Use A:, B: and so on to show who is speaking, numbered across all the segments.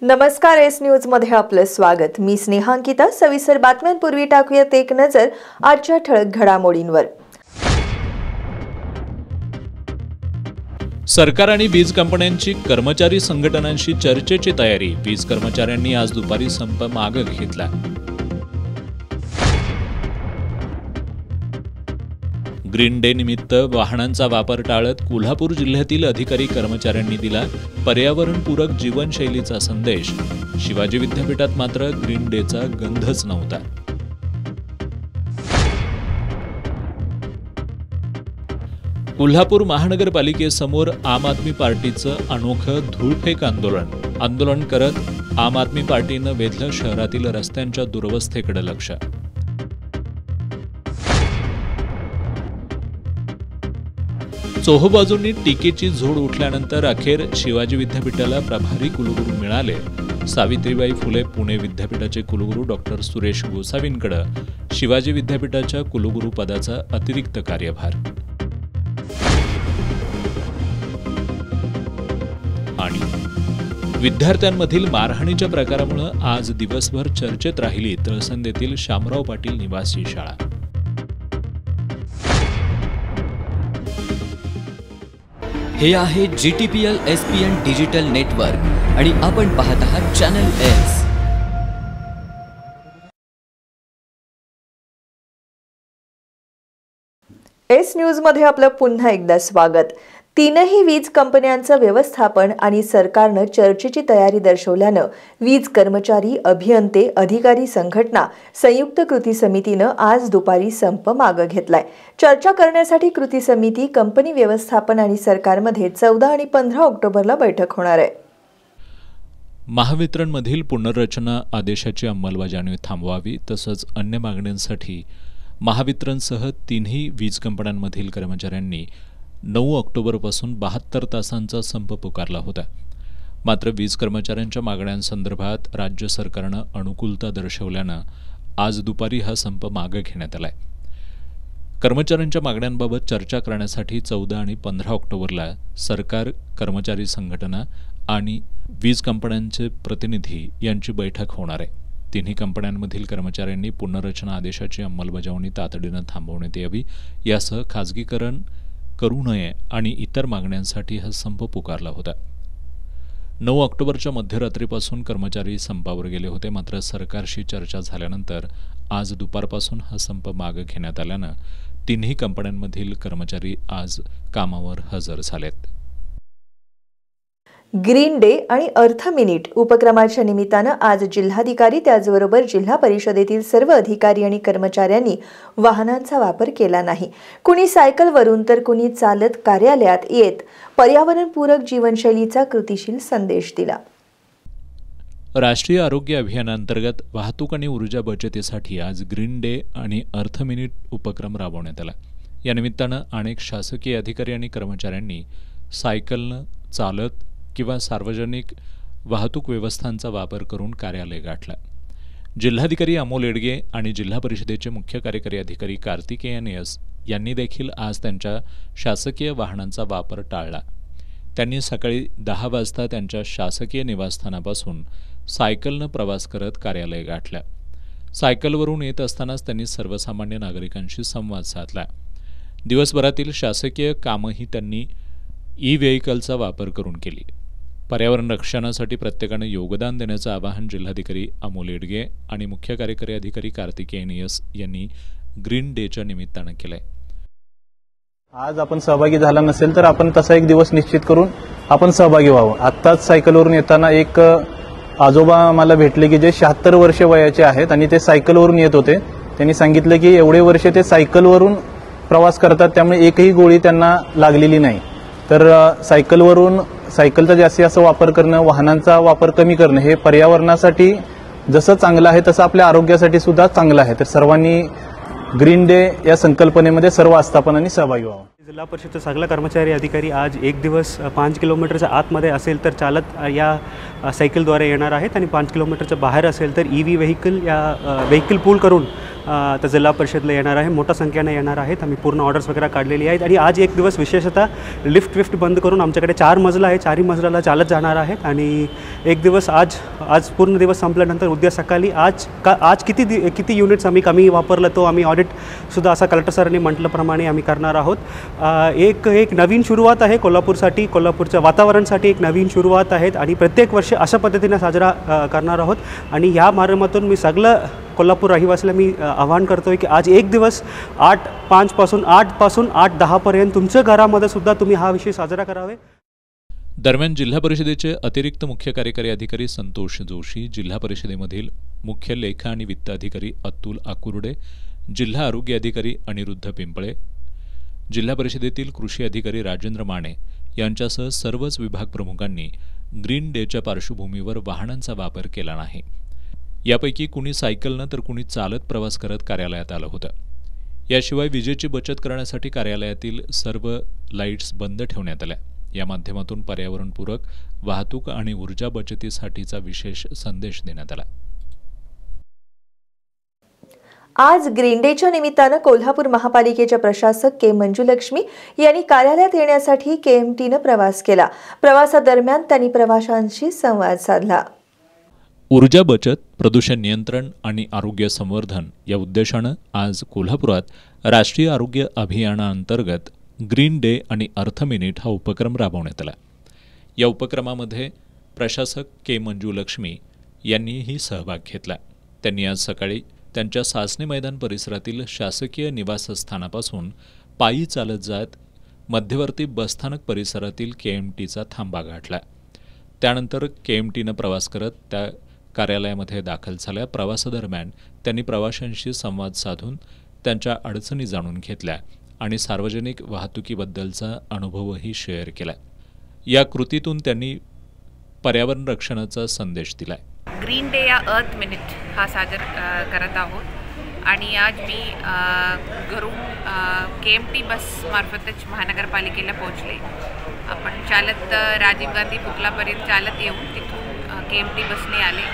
A: नमस्कार, S news मध्ये आपलं स्वागत। मी स्नेहांकिता। सविस्तर बातम्यांपूर्वी टाकूयात एक नजर आजच्या ठळक घडामोडींवर।
B: सरकार आणि वीज कंपन्यांची कर्मचारी संघटनांशी चर्चेची तयारी। वीज कर्मचाऱ्यांनी आज दुपारी संप मागे घेतला। ग्रीन डे निमित्त वाहनांचा वापर टाळत कोल्हापूर जिल्ह्यातील अधिकारी कर्मचाऱ्यांनी दिला पर्यावरणपूरक जीवनशैलीचा संदेश। शिवाजी विद्यापीठात मात्र ग्रीन डेचा गंधच नव्हता। कोल्हापूर महानगरपालिकेसमोर आम आदमी पार्टीचं अनोखं धूळफेक आंदोलन करत आम आदमी पार्टीनं वेधलं शहरातील रस्त्यांच्या दुरवस्थेकडे लक्ष। चोहोबाजूंनी टीकेची झोड उठल्यानंतर अखेर शिवाजी विद्यापीठाला प्रभारी कुलगुरू मिळाले। सावित्रीबाई फुले पुणे विद्यापीठाचे कुलगुरू डॉक्टर सुरेश गोसावींकडे शिवाजी विद्यापीठाच्या कुलगुरू पदाचा अतिरिक्त कार्यभार। आणि विद्यार्थ्यांमधील मारहाणीच्या प्रकारामुळे आज दिवसभर चर्चेत राहिली तळसंदेतील शामराव पाटील निवासी शाळा।
C: हे आहे GTPL SPN डिजिटल नेटवर्क आणि आपण पाहत आहात चॅनल एस।
A: एस न्यूज मध्ये आपलं पुन्हा एकदा स्वागत। तीनही वीज कंपन्यांचं व्यवस्थापन आणि सरकारनं चर्चेची तयारी दर्शवल्यानं वीज कर्मचारी, अभियंते, अधिकारी संघटना संयुक्त कृती समितीनं आज दुपारी संप मागे घेतलाय। चर्चा करण्यासाठी कृती समिती, कंपनी व्यवस्थापन आणि सरकारमध्ये 14 आणि 15 ऑक्टोबरला बैठक होणार आहे।
B: महावितरणमधील पुनर्रचना आदेशाची अंमलबजावणी थांबवावी तसंच अन्य मागण्यांसाठी महावितरणसह तिन्ही वीज कंपन्यांमधील कर्मचाऱ्यांनी 9 ऑक्टोबरपासून 72 तासांचा संप पुकारला होता। मात्र वीज कर्मचाऱ्यांच्या मागण्यांसंदर्भात राज्य सरकारनं अनुकूलता दर्शवल्यानं आज दुपारी हा संप मागे घेण्यात आलाय। कर्मचाऱ्यांच्या मागण्यांबाबत चर्चा करण्यासाठी 14 आणि 15 ऑक्टोबरला सरकार, कर्मचारी संघटना आणि वीज कंपन्यांचे प्रतिनिधी यांची बैठक होणार आहे। तिन्ही कंपन्यांमधील कर्मचाऱ्यांनी पुनर्रचना आदेशाची अंमलबजावणी तातडीनं थांबवण्यात यावी यासह खाजगीकरण करू नये आणि इतर मागण्यांसाठी हा संप पुकारला होता। 9 ऑक्टोबरच्या मध्यरात्रीपासून कर्मचारी संपावर गेले होते। मात्र सरकारशी चर्चा झाल्यानंतर आज दुपारपासून हा संप मागे घेण्यात आल्यानं तिन्ही कंपन्यांमधील कर्मचारी आज कामावर हजर झालेत।
A: ग्रीन डे आणि अर्थ मिनिट उपक्रमाच्या निमित्तानं आज जिल्हाधिकारी त्याचबरोबर जिल्हा परिषदेतील सर्व अधिकारी आणि कर्मचाऱ्यांनी वाहनांचा वापर केला नाही। कुणी सायकलवरून तर कुणी चालत कार्यालयात येत पर्यावरणपूरक जीवनशैलीचा कृतीशील संदेश दिला।
B: राष्ट्रीय आरोग्य अभियानांतर्गत वाहतूक आणि ऊर्जा बचतीसाठी आज ग्रीन डे आणि अर्थ मिनिट उपक्रम राबवण्यात आला। या निमित्तानं अनेक शासकीय अधिकारी आणि कर्मचाऱ्यांनी सायकलनं, चालत किंवा सार्वजनिक वाहतूक व्यवस्थांचा वापर करून कार्यालय गाठला। जिल्हाधिकारी अमोल येडगे आणि जिल्हा परिषदेचे मुख्य कार्यकारी अधिकारी कार्तिकेयन एस यांनी देखील आज त्यांच्या शासकीय वाहनांचा वापर टाळला। त्यांनी सकाळी 10 वाजता त्यांच्या शासकीय निवासस्थानापासून सायकलनं प्रवास करत कार्यालय गाठला। सायकलवरून येत असतानाच त्यांनी सर्वसामान्य नागरिकांशी संवाद साधला। दिवसभरातील शासकीय कामंही त्यांनी ई-व्हेइकलचा वापर करून केली। पर्यावरण रक्षणासाठी प्रत्येकानं योगदान देण्याचं आवाहन जिल्हाधिकारी अमोल येडगे आणि मुख्य कार्यकारी अधिकारी कार्तिकेयन एस यांनी ग्रीन डेच्या निमित्तानं केलंय।
D: आज आपण सहभागी झाला नसेल तर आपण तसा एक दिवस निश्चित करून आपण सहभागी व्हावं। आत्ताच सायकलवरून येताना एक आजोबा मला भेटले की जे 76 वर्ष वयाचे आहेत आणि ते सायकलवरून येत होते। त्यांनी सांगितलं की एवढे वर्ष ते सायकलवरून प्रवास करतात, त्यामुळे एकही गोळी त्यांना लागलेली नाही। तर सायकलचा जास्तीत जास्त वापर करणं, वाहनांचा वापर कमी करणं हे पर्यावरणासाठी जसं चांगलं आहे तसं आपल्या आरोग्यासाठी सुद्धा चांगलं आहे। तर सर्वांनी ग्रीन डे या संकल्पनेमध्ये सर्व आस्थापनांनी सहभागी व्हावं।
E: जिल्हा परिषदेचा सगळा कर्मचारी अधिकारी आज एक दिवस 5 किलोमीटरच्या आतमध्ये असेल तर चालत या सायकलद्वारे येणार आहेत आणि 5 किलोमीटरच्या बाहेर असेल तर EV व्हेइकल या व्हेइकल पूल करून तर जिल्हा परिषदला येणार आहे, मोठ्या संख्येने येणार आहेत. आम्ही पूर्ण ऑर्डर्स वगैरे काढलेली आहेत आणि आज एक दिवस विशेषतः लिफ्ट बंद करून आमच्याकडे 4 मजला आहे, 4ही मजल्याला चालत जाणार आहेत. आणि एक दिवस आज पूर्ण दिवस संपल्यानंतर उद्या सकाळी आज किती युनिट्स आम्ही कमी वापरलं तो आम्ही ऑडिटसुद्धा असा कलेक्टर सरांनी म्हटल्याप्रमाणे आम्ही करणार आहोत. एक नवीन सुरुवात आहे कोल्हापूरसाठी, कोल्हापूरच्या वातावरणासाठी एक नवीन सुरुवात आहेत आणि प्रत्येक वर्षी अशा पद्धतीने साजरा करणार आहोत. आणि या माध्यमातून मी सगळं कोल्हापूर रहिवासीला मी आवाहन करतो आहे की आज एक दिवस 8 पासून 8:10 पर्यंत तुमच्या घरामध्ये सुद्धा तुम्ही हा विषय साजरा करावे.
B: दरम्यान जिल्हा परिषदेचे अतिरिक्त मुख्य कार्यकारी अधिकारी संतोष जोशी, जिल्हा परिषदेमधील मुख्य लेखा आणि वित्त अधिकारी अतुल आकुर्डे, जिल्हा आरोग्य अधिकारी अनिरुद्ध पिंपळे, जिल्हा परिषदेतील कृषी अधिकारी राजेंद्र माने यांच्यासह सर्वच विभाग प्रमुखांनी ग्रीन डेच्या पार्श्वभूमीवर वाहनांचा वापर केला नाही. यापैकी कुणी सायकलनं तर कुणी चालत प्रवास करत कार्यालयात आलं होतं. याशिवाय विजेची बचत करण्यासाठी कार्यालयातील सर्व लाईट्स बंद ठेवण्यात आल्या. या माध्यमातून पर्यावरणपूरक वाहतूक आणि ऊर्जा बचतीसाठीचा विशेष संदेश देण्यात आला.
A: आज ग्रीन डेच्या निमित्तानं कोल्हापूर महापालिकेच्या प्रशासक के मंजुलक्ष्मी यांनी कार्यालयात येण्यासाठी KMTनं प्रवास केला. प्रवासादरम्यान त्यांनी प्रवाशांशी संवाद साधला.
B: ऊर्जा बचत, प्रदूषण नियंत्रण आणि आरोग्य संवर्धन या उद्देशानं आज कोल्हापुरात राष्ट्रीय आरोग्य अभियानाअंतर्गत ग्रीन डे आणि अर्थ मिनिट हा उपक्रम राबवण्यात आला. या उपक्रमामध्ये प्रशासक के मंजुलक्ष्मी यांनीही सहभाग घेतला. त्यांनी आज सकाळी त्यांच्या सासणे मैदान परिसरातील शासकीय निवासस्थानापासून पायी चालत जात मध्यवर्ती बसस्थानक परिसरातील KMTचा थांबा गाठला. त्यानंतर KMTनं प्रवास करत त्या कार्यालयामध्ये दाखल झाल्या. प्रवासादरम्यान त्यांनी प्रवाशांशी संवाद साधून त्यांच्या अडचणी जाणून घेतल्या आणि सार्वजनिक वाहतुकीबद्दलचा अनुभवही शेअर केला. या कृतीतून त्यांनी पर्यावरण रक्षणाचा संदेश दिलाय.
F: ग्रीन डे या अर्थ मिनिट हा साजरा करत आहोत आणि आज मी घरून KMT बसमार्फतच महानगरपालिकेला पोहोचले. आपण चालत राजीव गांधी पुतळ्यापर्यंत चालत येऊन तिथून KMT बसने आले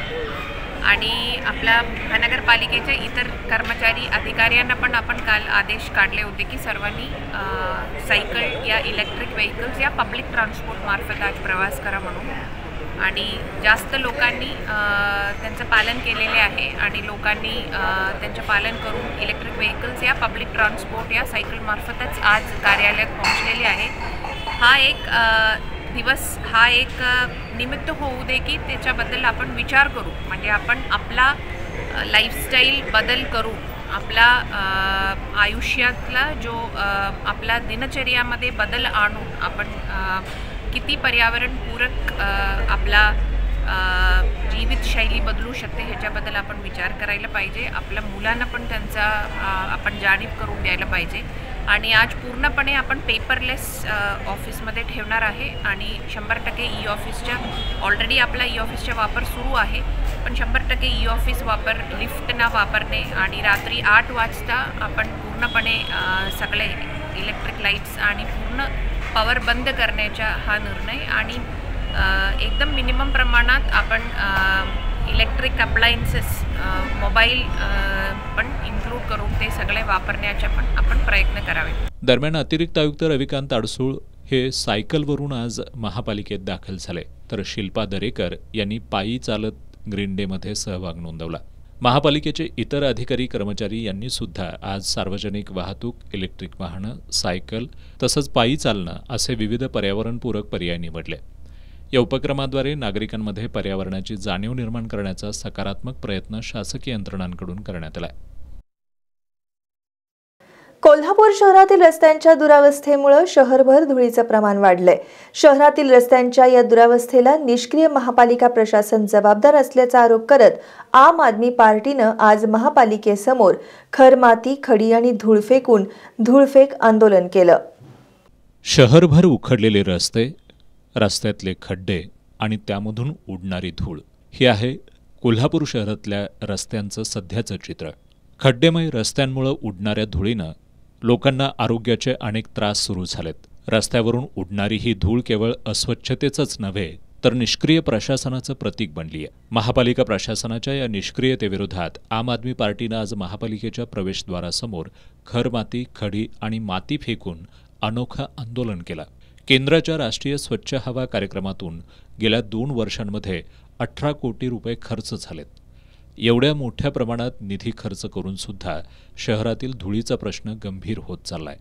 F: आणि आपल्या महानगरपालिकेच्या इतर कर्मचारी अधिकाऱ्यांना पण आपण काल आदेश काढले होते की सर्वांनी सायकल या इलेक्ट्रिक व्हेकल्स या पब्लिक ट्रान्सपोर्ट मार्फत आज प्रवास करा म्हणून. आणि जास्त लोकांनी त्यांचं पालन केलेले आहे आणि लोकांनी त्यांचं पालन करून इलेक्ट्रिक व्हेकल्स या पब्लिक ट्रान्सपोर्ट या सायकलमार्फतच आज कार्यालयात पोहोचलेले आहे. हा एक दिवस हा एक निमित्त होऊ दे की त्याच्याबद्दल आपण विचार करू, म्हणजे आपण आपला लाईफस्टाईल बदल करू, आपला आयुष्यातला जो आपला दिनचर्यामध्ये बदल आणून आपण किती पर्यावरणपूरक आपला जीवितशैली बदलू शकते ह्याच्याबद्दल आपण विचार करायला पाहिजे. आपल्या मुलांना पण त्यांचा आपण जाणीव करून द्यायला पाहिजे. आणि आज पूर्णपणे आपण पेपरलेस ऑफिसमध्ये ठेवणार आहे आणि 100% ई-ऑफिसच्या ऑलरेडी आपला ई-ऑफिसचा वापर सुरू आहे, पण 100% ई-ऑफिस वापर, लिफ्ट न वापरणे आणि रात्री 8 वाजता आपण पूर्णपणे सगळे इलेक्ट्रिक लाईट्स आणि पूर्ण पॉवर बंद करण्याचा हा निर्णय आणि एकदम मिनिमम प्रमाणात आपण इलेक्ट्रिक अप्लायन्सेस मोबाईल पण इन्क्लूड करून ते सगळे वापरण्याचा पण आपण प्रयत्न करावे.
B: दरम्यान अतिरिक्त आयुक्त रविकांत अडसूळ हे सायकलवरून आज महापालिकेत दाखल झाले, तर शिल्पा दरेकर यांनी पायी चालत ग्रीन डेमध्ये सहभाग नोंदवला. महापालिकेचे इतर अधिकारी कर्मचारी यांनी सुद्धा आज सार्वजनिक वाहतूक, इलेक्ट्रिक वाहनं, सायकल तसंच पायी चालणं असे विविध पर्यावरणपूरक पर्याय निवडले. या उपक्रमाद्वारे नागरिकांमध्ये पर्यावरणाची जाणीव निर्माण करण्याचा सकारात्मक प्रयत्न शासकीय यंत्रणांकडून करण्यात आला.
A: कोल्हापूर शहरातील रस्त्यांच्या दुरावस्थेमुळे शहरभर धुळीचं प्रमाण वाढलंय. शहरातील रस्त्यांच्या या दुरावस्थेला निष्क्रिय महापालिका प्रशासन जबाबदार असल्याचा आरोप करत आम आदमी पार्टीनं आज महापालिकेसमोर खरमाती, खडी आणि धूळ फेकून धूळफेक आंदोलन केलं.
B: शहरभर उखडलेले रस्ते, रस्त्यातले खड्डे आणि त्यामधून उडणारी धूळ हे आहे कोल्हापूर शहरातल्या रस्त्यांचं सध्याचं चित्र. खड्डेमय रस्त्यांमुळे उडणाऱ्या धुळीनं लोकांना आरोग्याचे अनेक त्रास सुरू झालेत. रस्त्यावरून उडणारी ही धूळ केवळ अस्वच्छतेचंच नव्हे तर निष्क्रिय प्रशासनाचं प्रतीक बनली आहे। महापालिका प्रशासनाच्या या निष्क्रियतेविरोधात आम आदमी पार्टीनं आज महापालिकेच्या प्रवेशद्वारासमोर खरमाती, खडी आणि माती फेकून अनोखं आंदोलन केलं। केंद्राच्या राष्ट्रीय स्वच्छ हवा कार्यक्रमातून गेल्या 2 वर्षांमध्ये 18 कोटी रुपये खर्च झालेत। एवढ्या मोठ्या प्रमाणात निधी खर्च करून सुद्धा शहरातील धुळीचा प्रश्न गंभीर होत चाललाय।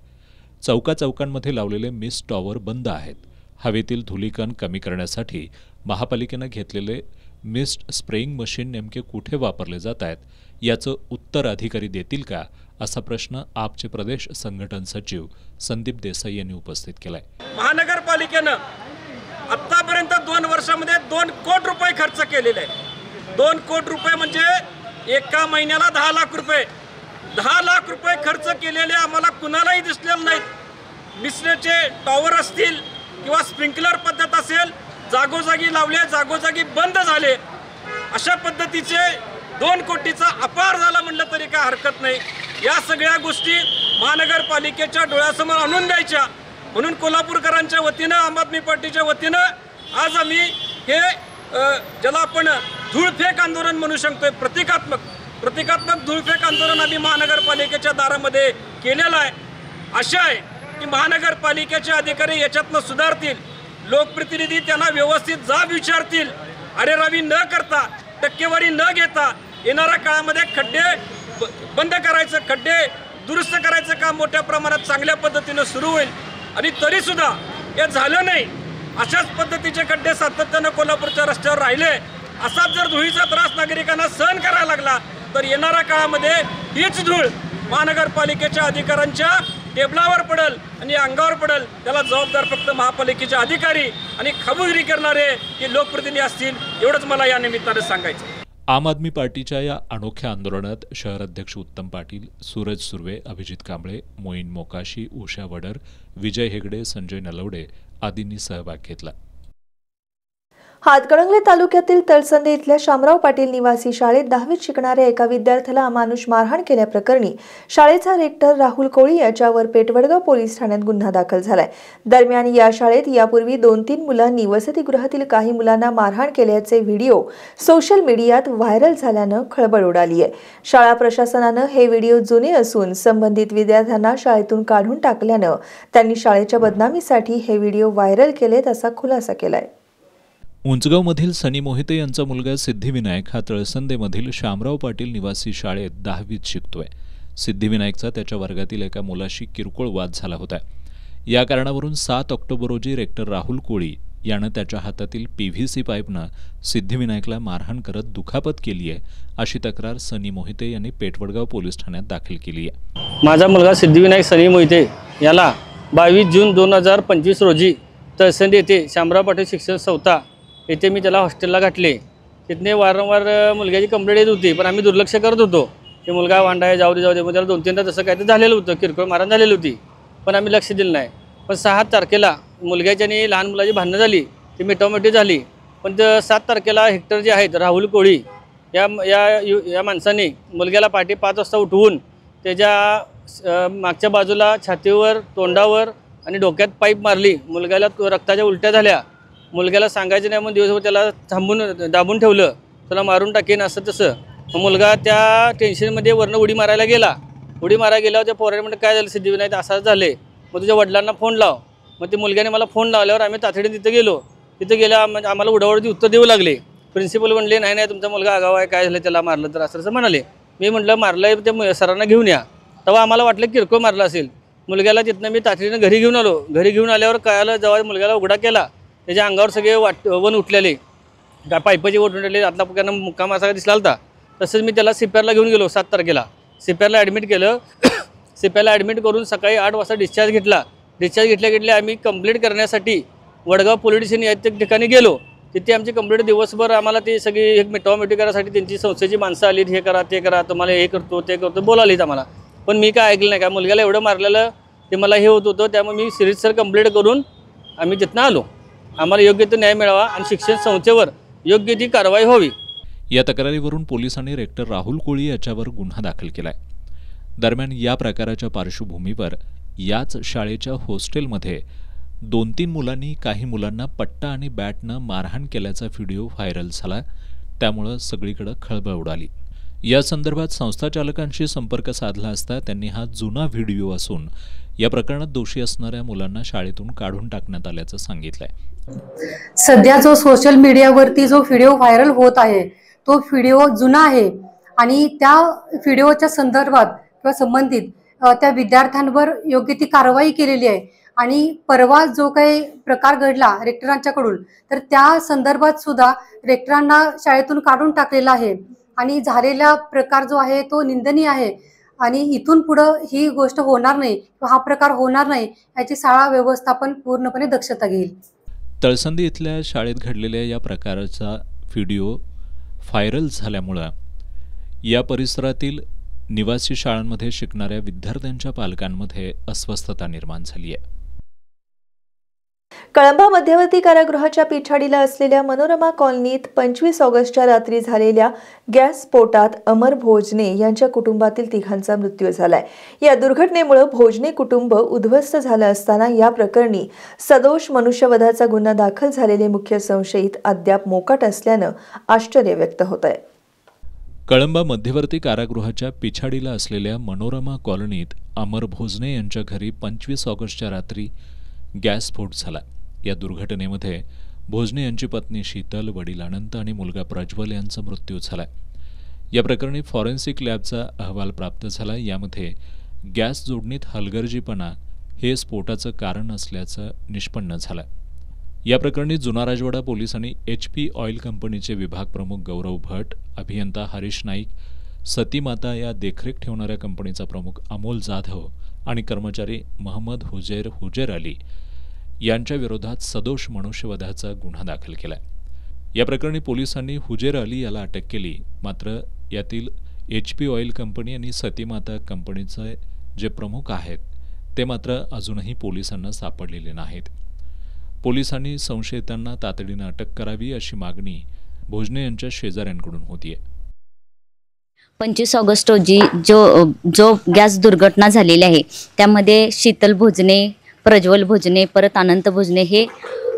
B: चौकाचौकांमध्ये लावलेले मिस्ट टॉवर बंद आहेत। हवेतील धुलीकण कमी करण्यासाठी महापालिकेनं घेतलेले मिस्ट स्प्रेइंग मशीन नेमके कुठे वापरले जात आहेत याचं उत्तर अधिकारी देतील का, असा प्रश्न आपचे प्रदेश संघटन सचिव संदीप देसाई यांनी उपस्थित केलाय।
G: महानगरपालिकेनं आतापर्यंत 2 वर्षामध्ये 2 कोटी रुपये खर्च केलेले आहे। 2 कोटी रुपये म्हणजे एका महिन्याला 10 लाख रुपये, 10 लाख रुपये खर्च केलेले आम्हाला कुणालाही दिसलेले नाहीत। मिस्टरचे टॉवर असतील किंवा स्प्रिंकलर पद्धत असेल, जागोजागी लावले, जागोजागी बंद झाले। अशा पद्धतीचे 2 कोटीचा अपार झाला म्हणलं तरी काय हरकत नाही। या सगळ्या गोष्टी महानगरपालिकेच्या डोळ्यासमोर आणून द्यायच्या म्हणून कोल्हापूरकरांच्या वतीनं, आम आदमी पार्टीच्या वतीनं आज आम्ही हे ज्याला आपण धूळफेक आंदोलन म्हणू शकतोय, प्रतिकात्मक धूळफेक आंदोलन आम्ही महानगरपालिकेच्या दारामध्ये केलेलं आहे। आशा आहे की महानगरपालिकेचे अधिकारी याच्यातनं सुधारतील, लोकप्रतिनिधी त्यांना व्यवस्थित जाब विचारतील, अरेरावी न करता, टक्केवारी न घेता येणाऱ्या काळामध्ये खड्डे बंद करायचं, खड्डे दुरुस्त करायचं काम मोठ्या प्रमाणात चांगल्या पद्धतीनं सुरू होईल। आणि तरीसुद्धा हे झालं नाही, अशाच पद्धतीचे खड्डे सातत्यानं कोल्हापूरच्या रस्त्यावर राहिले, असाच जर धुळीचा त्रास नागरिकांना सहन करायला लागला तर येणाऱ्या काळामध्ये हीच धूळ महानगरपालिकेच्या अधिकाऱ्यांच्या टेबलावर पडेल आणि अंगावर पडेल। त्याला जबाबदार फक्त महापालिकेचे अधिकारी आणि खबरदारी करणारे हे लोकप्रतिनिधी असतील, एवढंच मला या निमित्तानं सांगायचं।
B: आम आदमी पार्टीच्या या अनोख्या आंदोलनात शहर अध्यक्ष उत्तम पाटील, सूरज सुर्वे, अभिजित कांबळे, मोईन मोकाशी, उषा वडर, विजय हेगडे, संजय नलवडे आदींनी सहभाग घेतला।
A: हातकणंगले तालुक्यातील तळसंदे इथल्या शामराव पाटील निवासी शाळेत 10वीत शिकणाऱ्या एका विद्यार्थ्याला अमानुष मारहाण केल्याप्रकरणी शाळेचा रेक्टर राहुल कोळी याच्यावर पेठवडगाव पोलीस ठाण्यात गुन्हा दाखल झालाय। दरम्यान या शाळेत यापूर्वी 2-3 मुलांनी वसतिगृहातील काही मुलांना मारहाण केल्याचे व्हिडिओ सोशल मीडियात व्हायरल झाल्यानं खळबळ उडाली आहे। शाळा प्रशासनानं हे व्हिडिओ जुने असून संबंधित विद्यार्थ्यांना शाळेतून काढून टाकल्यानं त्यांनी शाळेच्या बदनामीसाठी हे व्हिडिओ व्हायरल केलेत असा खुलासा केलाय।
B: उंचगावमधील सनी मोहिते यांचा मुलगा सिद्धिविनायक हा तळसंदेमधील शामराव पाटील निवासी शाळेत 10वीत शिकतोय। सिद्धिविनायकचा त्याच्या वर्गातील एका मुलाशी किरकोळ वाद झाला होता। या कारणावरून 7 ऑक्टोबर रोजी रेक्टर राहुल कोळी यानं त्याच्या हातातील PVC पाईपनं सिद्धिविनायकला मारहाण करत दुखापत केली आहे, अशी तक्रार सनी मोहिते यांनी पेठवडगाव पोलीस ठाण्यात दाखल केली आहे।
H: माझा मुलगा सिद्धिविनायक सनी मोहिते याला 22 जून 2025 रोजी तळसंदे येथे शामराव पाटील शिक्षण संस्था येथे मी त्याला हॉस्टेलला घातले। तिथने वारंवार मुलग्याची कंप्लेंट येत होती, पण आम्ही दुर्लक्ष करत होतो की मुलगा वांडा आहे, जाऊ दे। मग त्याला 2-3दा तसं काहीतरी झालेलं होतं, किरकोळ मारहाण झालेली होती, पण आम्ही लक्ष दिलं नाही। पण 6 तारखेला मुलग्याची आणि लहान मुलाची भांडणं झाली, ती मिटोमिटी झाली। पण 7 तारखेला हेक्टर जे आहेत राहुल कोळी या माणसाने मुलग्याला पहाटे 5 वाजता उठवून त्याच्या मागच्या बाजूला छातीवर, तोंडावर आणि डोक्यात पाईप मारली। मुलग्याला रक्ताच्या उलट्या झाल्या। मुलग्याला सांगायचं नाही म्हणून दिवसभर त्याला दाबून ठेवलं, त्याला मारून टाकेन असं तसं। मुलगा त्या टेन्शनमध्ये वरनं उडी मारायला गेला। उडी मारायला गेल्यावर त्या पोराने म्हणजे काय झालं, सिद्धिविनायक असंच झाले, मग तुझ्या वडिलांना फोन लाव। मग ते मुलग्याने मला फोन लावल्यावर आम्ही तातडीने तिथं गेलो। तिथं गेल्या आम्हाला उडावडीची उत्तर देऊ लागले। प्रिन्सिपल म्हणले नाही तुमचा मुलगा आगाव आहे, काय झालं त्याला मारलं तर असं म्हणाले। मी म्हटलं मारलं ते सरांना घेऊन या। तेव्हा आम्हाला वाटलं किरकोळ मारलं असेल। मुलग्याला तिथनं मी तातडीनं घरी घेऊन आलो। घरी घेऊन आल्यावर कळालं, जेव्हा मुलग्याला उघडा केला त्याच्या अंगावर सगळे वन उठलेले, काय पाईपाचे वन उठलेले, आतला पुकारनं मुक्काम असा दिसला होता। तसंच मी त्याला CPRला घेऊन गेलो 7 तारखेला। CPRला ॲडमिट केलं। CPRला ॲडमिट करून सकाळी 8 वाजता डिस्चार्ज घेतला। डिस्चार्ज घेतल्या आम्ही कंप्लीट करण्यासाठी वडगाव पोलीस स्टेशन या ठिकाणी गेलो। तिथे आमची कंप्लीट दिवसभर आम्हाला ते सगळी एक मिटवामिटी करायसाठी त्यांची संस्थेची माणसं आलीत, हे करा ते करा, तुम्हाला हे करतो ते करतो बोलालीत आम्हाला। पण मी काय ऐकलं नाही, का मुलग्याला एवढं मारलेलं ते मला हे होत होतं, त्यामुळे मी सिरीजसर कंप्लीट करून आम्ही तिथनं आलो। आम्हाला योग्य तो न्याय मिळावा आणि शिक्षण संस्थेवर योग्य ती कारवाई व्हावी।
B: या तक्रारीवरून पोलिसांनी रेक्टर राहुल कोळी याच्यावर गुन्हा दाखल केलाय। दरम्यान या प्रकाराच्या पार्श्वभूमीवर याच शाळेच्या हॉस्टेलमध्ये 2-3 मुलांनी काही मुलांना पट्टा आणि बॅटनं मारहाण केल्याचा व्हिडिओ व्हायरल झाला, त्यामुळं सगळीकडे खळबळ उडाली. या संदर्भात संस्थाचालकांशी संपर्क साधला असता त्यांनी हा जुना व्हिडिओ असून या प्रकरणात दोषी असणाऱ्या मुलांना शाळेतून काढून टाकण्यात आल्याचं सांगितलंय.
I: सध्या जो सोशल मीडियावरती जो व्हिडिओ व्हायरल होत आहे तो व्हिडिओ जुना आहे आणि त्या व्हिडिओच्या संदर्भात किंवा संबंधित त्या विद्यार्थ्यांवर योग्य ती कारवाई केलेली आहे. आणि परवा जो काही प्रकार घडला रेक्टरांच्याकडून तर त्या संदर्भात सुद्धा रेक्टरांना शाळेतून काढून टाकलेला आहे आणि झालेला प्रकार जो आहे तो निंदनीय आहे आणि इथून पुढं ही गोष्ट होणार नाही किंवा हा प्रकार होणार नाही याची शाळा व्यवस्थापन पूर्णपणे दक्षता घेईल.
B: तळसंदी इथल्या शाळेत घडलेल्या या प्रकाराचा व्हिडिओ व्हायरल झाल्यामुळं या परिसरातील निवासी शाळांमध्ये शिकणाऱ्या विद्यार्थ्यांच्या पालकांमध्ये अस्वस्थता निर्माण झाली आहे.
A: कळंबा मध्यवर्ती कारागृहाच्या पिछाडीला असलेल्या मनोरमा कॉलनीत 25 ऑगस्टच्या रात्री झालेल्या गॅस स्फोटात अमर भोजने यांच्या कुटुंबातील 3घांचा मृत्यू झालाय. या दुर्घटनेमुळे भोजने कुटुंब उद्ध्वस्त झालं असताना या प्रकरणी सदोष मनुष्यवधाचा गुन्हा दाखल झालेले मुख्य संशयित अद्याप मोकाट असल्यानं आश्चर्य व्यक्त होत आहे.
B: कळंबा मध्यवर्ती कारागृहाच्या पिछाडीला असलेल्या मनोरमा कॉलनीत अमर भोजने यांच्या घरी 25 ऑगस्टच्या रात्री गॅस स्फोट झाला. या दुर्घटनेमध्ये भोजने यांची पत्नी शीतल, वडील अनंत आणि मुलगा प्रज्वल यांचा मृत्यू झाला. या प्रकरणी फॉरेन्सिक लॅबचा अहवाल प्राप्त झाला. यामध्ये गॅस जोडणीत हलगर्जीपणा हे स्फोटाचं कारण असल्याचं निष्पन्न झालं. या प्रकरणी जुना राजवाडा पोलिसांनी HP ऑइल कंपनीचे विभाग प्रमुख गौरव भट, अभियंता हरीश नाईक, सतीमाता या देखरेख ठेवणाऱ्या कंपनीचा प्रमुख अमोल जाधव आणि कर्मचारी महम्मद हुजैर अली यांच्या विरोधात सदोष मनुष्यवधाचा गुन्हा दाखल केला. या प्रकरणी पोलिसांनी हुजैर अली याला अटक केली. मात्र यातील HP ऑइल कंपनी आणि सतीमाता कंपनीचे जे प्रमुख आहेत ते मात्र अजूनही पोलिसांना सापडलेले नाहीत. पोलिसांनी संशयितांना तातडीनं अटक करावी अशी मागणी भोजने यांच्या शेजाऱ्यांकडून होतीये.
J: 25 ऑगस्ट रोजी जो गॅस दुर्घटना झालेली आहे त्यामध्ये शीतल भोजने, प्रज्वल भोजने, परत अनंत भोजने हे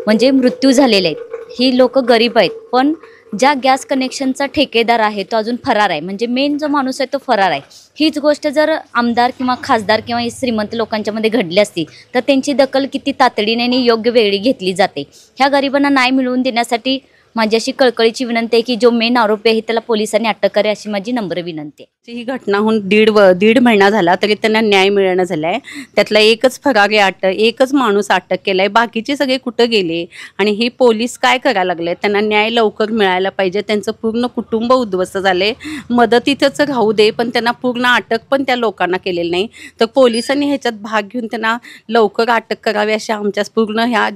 J: म्हणजे मृत्यू झालेले आहेत. ही लोक गरीब आहेत, पण ज्या गॅस कनेक्शनचा ठेकेदार आहे तो अजून फरार आहे. म्हणजे मेन जो माणूस आहे तो फरार आहे. हीच गोष्ट जर आमदार किंवा खासदार किंवा श्रीमंत लोकांच्या मध्ये घडली असती तर त्यांची दखल किती तातडीने आणि योग्य वेळी घेतली जाते. ह्या गरिबांना न्याय मिळवून देण्यासाठी माझी अशी कळकळीची विनंती आहे की जो मेन आरोपी आहे त्याला पोलिसांनी अटक करे अशी माझी नम्र विनंती आहे.
K: ही घटना होऊन दीड महिना झाला तरी त्यांना न्याय मिळणं झालाय. त्यातला एकच फरारी एकच माणूस अटक केलाय. बाकीचे सगळे कुठं गेले आणि हे पोलीस काय करायला लागले? त्यांना न्याय लवकर मिळायला पाहिजे. त्यांचं पूर्ण कुटुंब उद्ध्वस्त झाले. मदतीतच राहू दे, पण त्यांना पूर्ण अटक पण त्या लोकांना केलेली नाही. तर पोलिसांनी ह्याच्यात भाग घेऊन त्यांना लवकर अटक करावी अशी आमच्या पूर्ण ह्या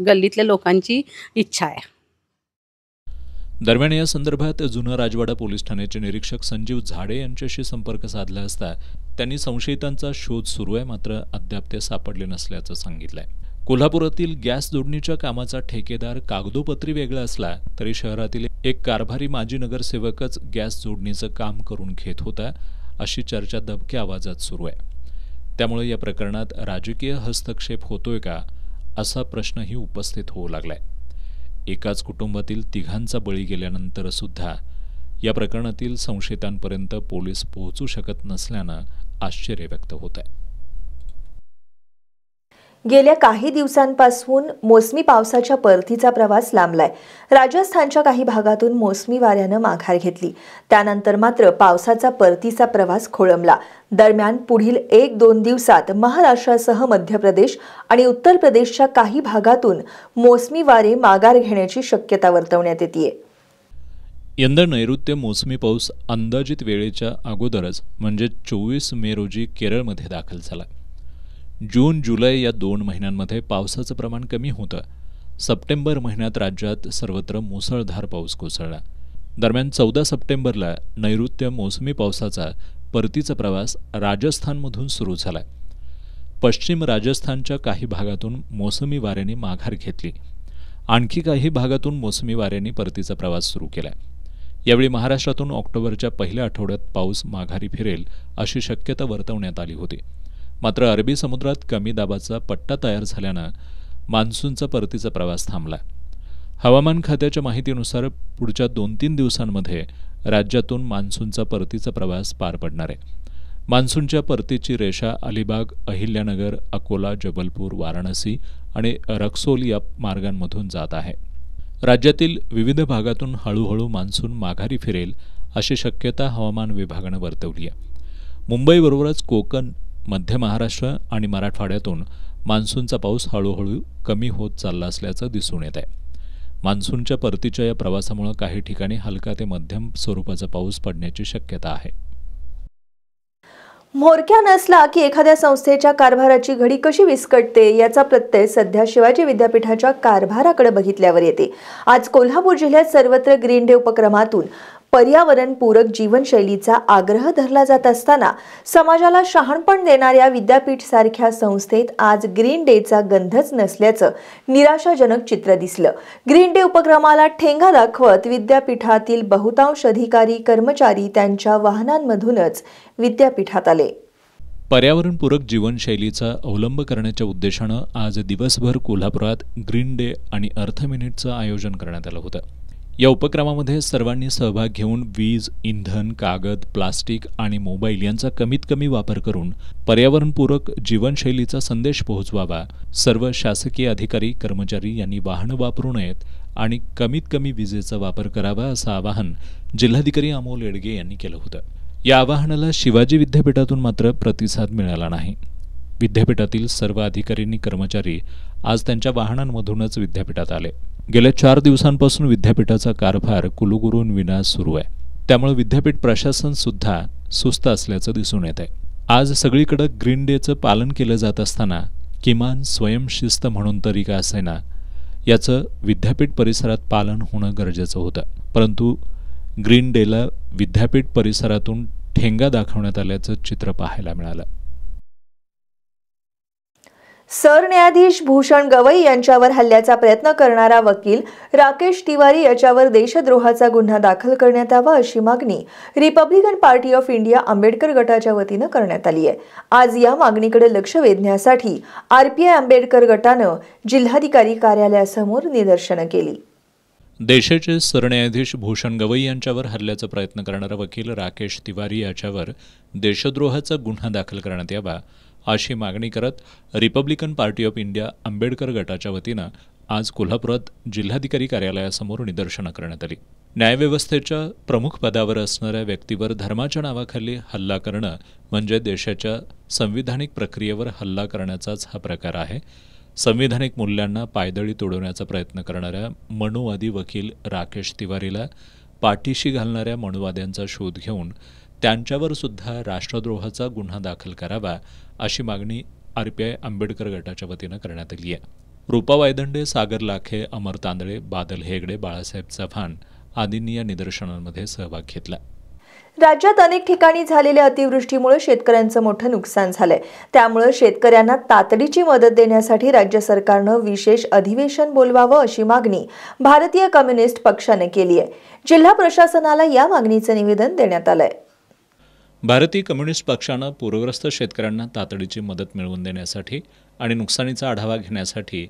K: गल्लीतल्या लोकांची इच्छा आहे.
B: दरम्यान या संदर्भात जुना राजवाडा पोलीस ठाण्याचे निरीक्षक संजीव झाडे यांच्याशी संपर्क साधला असता त्यांनी संशयितांचा शोध सुरू आहे, मात्र अद्याप ते सापडले नसल्याचं सांगितलंय. कोल्हापुरातील गॅस जोडणीच्या कामाचा ठेकेदार कागदोपत्री वेगळा असला तरी शहरातील एक कारभारी माजी नगरसेवकच गॅस जोडणीचं काम करून घेत होता अशी चर्चा दबक्या आवाजात सुरू आहे. त्यामुळे या प्रकरणात राजकीय हस्तक्षेप होतोय का असा प्रश्नही उपस्थित होऊ लागलाय. एकाच कुटुंबातील 3घांचा बळी गेल्यानंतर सुद्धा या प्रकरणातील संशयितांपर्यंत पोलीस पोहोचू शकत नसल्यानं आश्चर्य व्यक्त होत आहे.
A: गेल्या काही दिवसांपासून मोसमी पावसाच्या परतीचा प्रवास लांबलाय. राजस्थानच्या काही भागातून मोसमी वाऱ्यानं माघार घेतली. त्यानंतर मात्र पावसाचा परतीचा प्रवास खोळंबला. दरम्यान पुढील 1-2 दिवसात महाराष्ट्रासह मध्य प्रदेश आणि उत्तर प्रदेशच्या काही भागातून मोसमी वारे माघार घेण्याची शक्यता वर्तवण्यात येते.
B: यंदा नैऋत्य मोसमी पाऊस अंदाजित वेळेच्या अगोदरच म्हणजे 24 मे रोजी केरळमध्ये दाखल झाला. जून जुलै या 2 महिन्यांमध्ये पावसाचं प्रमाण कमी होतं. सप्टेंबर महिन्यात राज्यात सर्वत्र मुसळधार पाऊस कोसळला. दरम्यान 14 सप्टेंबरला नैऋत्य मोसमी पावसाचा परतीचा प्रवास राजस्थानमधून सुरू झाला. पश्चिम राजस्थानच्या काही भागातून मोसमी वाऱ्यांनी माघार घेतली. आणखी काही भागातून मोसमी वाऱ्यांनी परतीचा प्रवास सुरू केला. यावेळी महाराष्ट्रातून ऑक्टोबरच्या पहिल्या आठवड्यात पाऊस माघारी फिरेल अशी शक्यता वर्तवण्यात आली होती. मात्र अरबी समुद्रात कमी दाबाचा पट्टा तयार झाल्यानं मान्सूनचा परतीचा प्रवास थांबला. हवामान खात्याच्या माहितीनुसार पुढच्या 2-3 दिवसांमध्ये राज्यातून मान्सूनचा परतीचा प्रवास पार पडणार आहे. मान्सूनच्या परतीची रेषा अलिबाग, अहिल्यानगर, अकोला, जबलपूर, वाराणसी आणि रक्सोल या मार्गांमधून जात आहे. राज्यातील विविध भागातून हळूहळू मान्सून माघारी फिरेल अशी शक्यता हवामान विभागानं वर्तवली आहे. मुंबईबरोबरच कोकण, मध्य महाराष्ट्र आणि मराठवाड्यातून मान्सूनचा पाऊस हळूहळू कमी होत चालला असल्याचं दिसून येत आहे. मान्सूनच्या परतीच्या या प्रवासामुळे काही ठिकाणी हलका ते मध्यम स्वरूपाचा पाऊस पडण्याची शक्यता आहे.
A: म्होरक्या नसला की एखाद्या संस्थेच्या कारभाराची घडी कशी विस्कटते याचा प्रत्यय सध्या शिवाजी विद्यापीठाच्या कारभाराकडे बघितल्यावर येते. आज कोल्हापूर जिल्ह्यात सर्वत्र ग्रीन डे उपक्रमातून पर्यावरणपूरक जीवनशैलीचा आग्रह धरला जात असताना समाजाला शहाणपण देणाऱ्या विद्यापीठ सारख्या संस्थेत आज ग्रीन डेचा गंधच नसल्याचं निराशाजनक चित्र दिसलं. ग्रीन डे उपक्रमाला ठेंगा दाखवत विद्यापीठातील बहुतांश अधिकारी कर्मचारी त्यांच्या वाहनांमधूनच विद्यापीठात आले.
B: पर्यावरणपूरक जीवनशैलीचा अवलंब करण्याच्या उद्देशानं आज दिवसभर कोल्हापुरात ग्रीन डे आणि अर्थ मिनिटचं आयोजन करण्यात आलं होतं. या उपक्रमामध्ये सर्वांनी सहभाग घेऊन वीज, इंधन, कागद, प्लास्टिक आणि मोबाईल यांचा कमीत कमी वापर करून पर्यावरणपूरक जीवनशैलीचा संदेश पोहोचवावा. सर्व शासकीय अधिकारी कर्मचारी यांनी वाहनं वापरू नयेत आणि कमीत कमी विजेचा वापर करावा असं आवाहन जिल्हाधिकारी अमोल येडगे यांनी केलं होतं. या आवाहनाला शिवाजी विद्यापीठातून मात्र प्रतिसाद मिळाला नाही. विद्यापीठातील सर्व अधिकारी कर्मचारी आज त्यांच्या वाहनांमधूनच विद्यापीठात आले. गेल्या 4 दिवसांपासून विद्यापीठाचा कारभार कुलगुरूंविना सुरू आहे. त्यामुळे विद्यापीठ प्रशासन सुद्धा सुस्त असल्याचं दिसून येत आहे. आज सगळीकडे ग्रीन डेचं पालन केलं जात असताना किमान स्वयंशिस्त म्हणून तरी का असेना याचं विद्यापीठ परिसरात पालन होणं गरजेचं होतं. परंतु ग्रीन डेला विद्यापीठ परिसरातून ठेंगा दाखवण्यात आल्याचं चित्र पाहायला मिळालं.
A: सरन्यायाधीश भूषण गवई यांच्यावर हल्ल्याचा प्रयत्न करणारा वकील राकेश तिवारी याच्यावर देशद्रोहाचा गुन्हा दाखल करण्यात यावा अशी मागणी Republican party of India Ambedkar गटाच्या वतीनं करण्यात आली आहे. आज या मागणीकडे लक्ष वेधण्यासाठी आरपीआय आंबेडकर गटानं जिल्हाधिकारी कार्यालयासमोर निदर्शनं केली.
B: देशाचे सरन्यायाधीश भूषण गवई यांच्यावर हल्ल्याचा प्रयत्न करणारा वकील राकेश तिवारी याच्यावर देशद्रोहाचा गुन्हा दाखल करण्यात यावा अशी मागणी करत Republican party of India Ambedkar गटाच्या वतीनं आज कोल्हापुरात जिल्हाधिकारी कार्यालयासमोर निदर्शनं करण्यात आली. न्यायव्यवस्थेच्या प्रमुख पदावर असणाऱ्या व्यक्तीवर धर्माच्या नावाखाली हल्ला करणं म्हणजे देशाच्या संविधानिक प्रक्रियेवर हल्ला करण्याचाच हा प्रकार आहे. संविधानिक मूल्यांना पायदळी तोडवण्याचा प्रयत्न करणाऱ्या मनुवादी वकील राकेश तिवारीला पाठीशी घालणाऱ्या मनुवाद्यांचा शोध घेऊन त्यांच्यावर सुद्धा राष्ट्रद्रोहाचा गुन्हा दाखल करावा अशी मागणी आरपीआय आंबेडकर गटाच्या वतीनं करण्यात आली आहे. रूपा वायदंडे, सागर लाखे, अमर तांदळे, बादल हेगडे, बाळासाहेब चव्हाण आदींनी या निदर्शनांमध्ये सहभाग घेतला.
A: राज्यात अनेक ठिकाणी झालेल्या अतिवृष्टीमुळे शेतकऱ्यांचं मोठं नुकसान झालंय. त्यामुळे शेतकऱ्यांना तातडीची मदत देण्यासाठी राज्य सरकारनं विशेष अधिवेशन बोलवावं अशी मागणी भारतीय कम्युनिस्ट पक्षाने केली आहे. जिल्हा प्रशासनाला या मागणीचं निवेदन देण्यात आलंय.
B: भारतीय कम्युनिस्ट पक्षानं पूरग्रस्त शेतकऱ्यांना तातडीची मदत मिळवून देण्यासाठी आणि नुकसानीचा आढावा घेण्यासाठी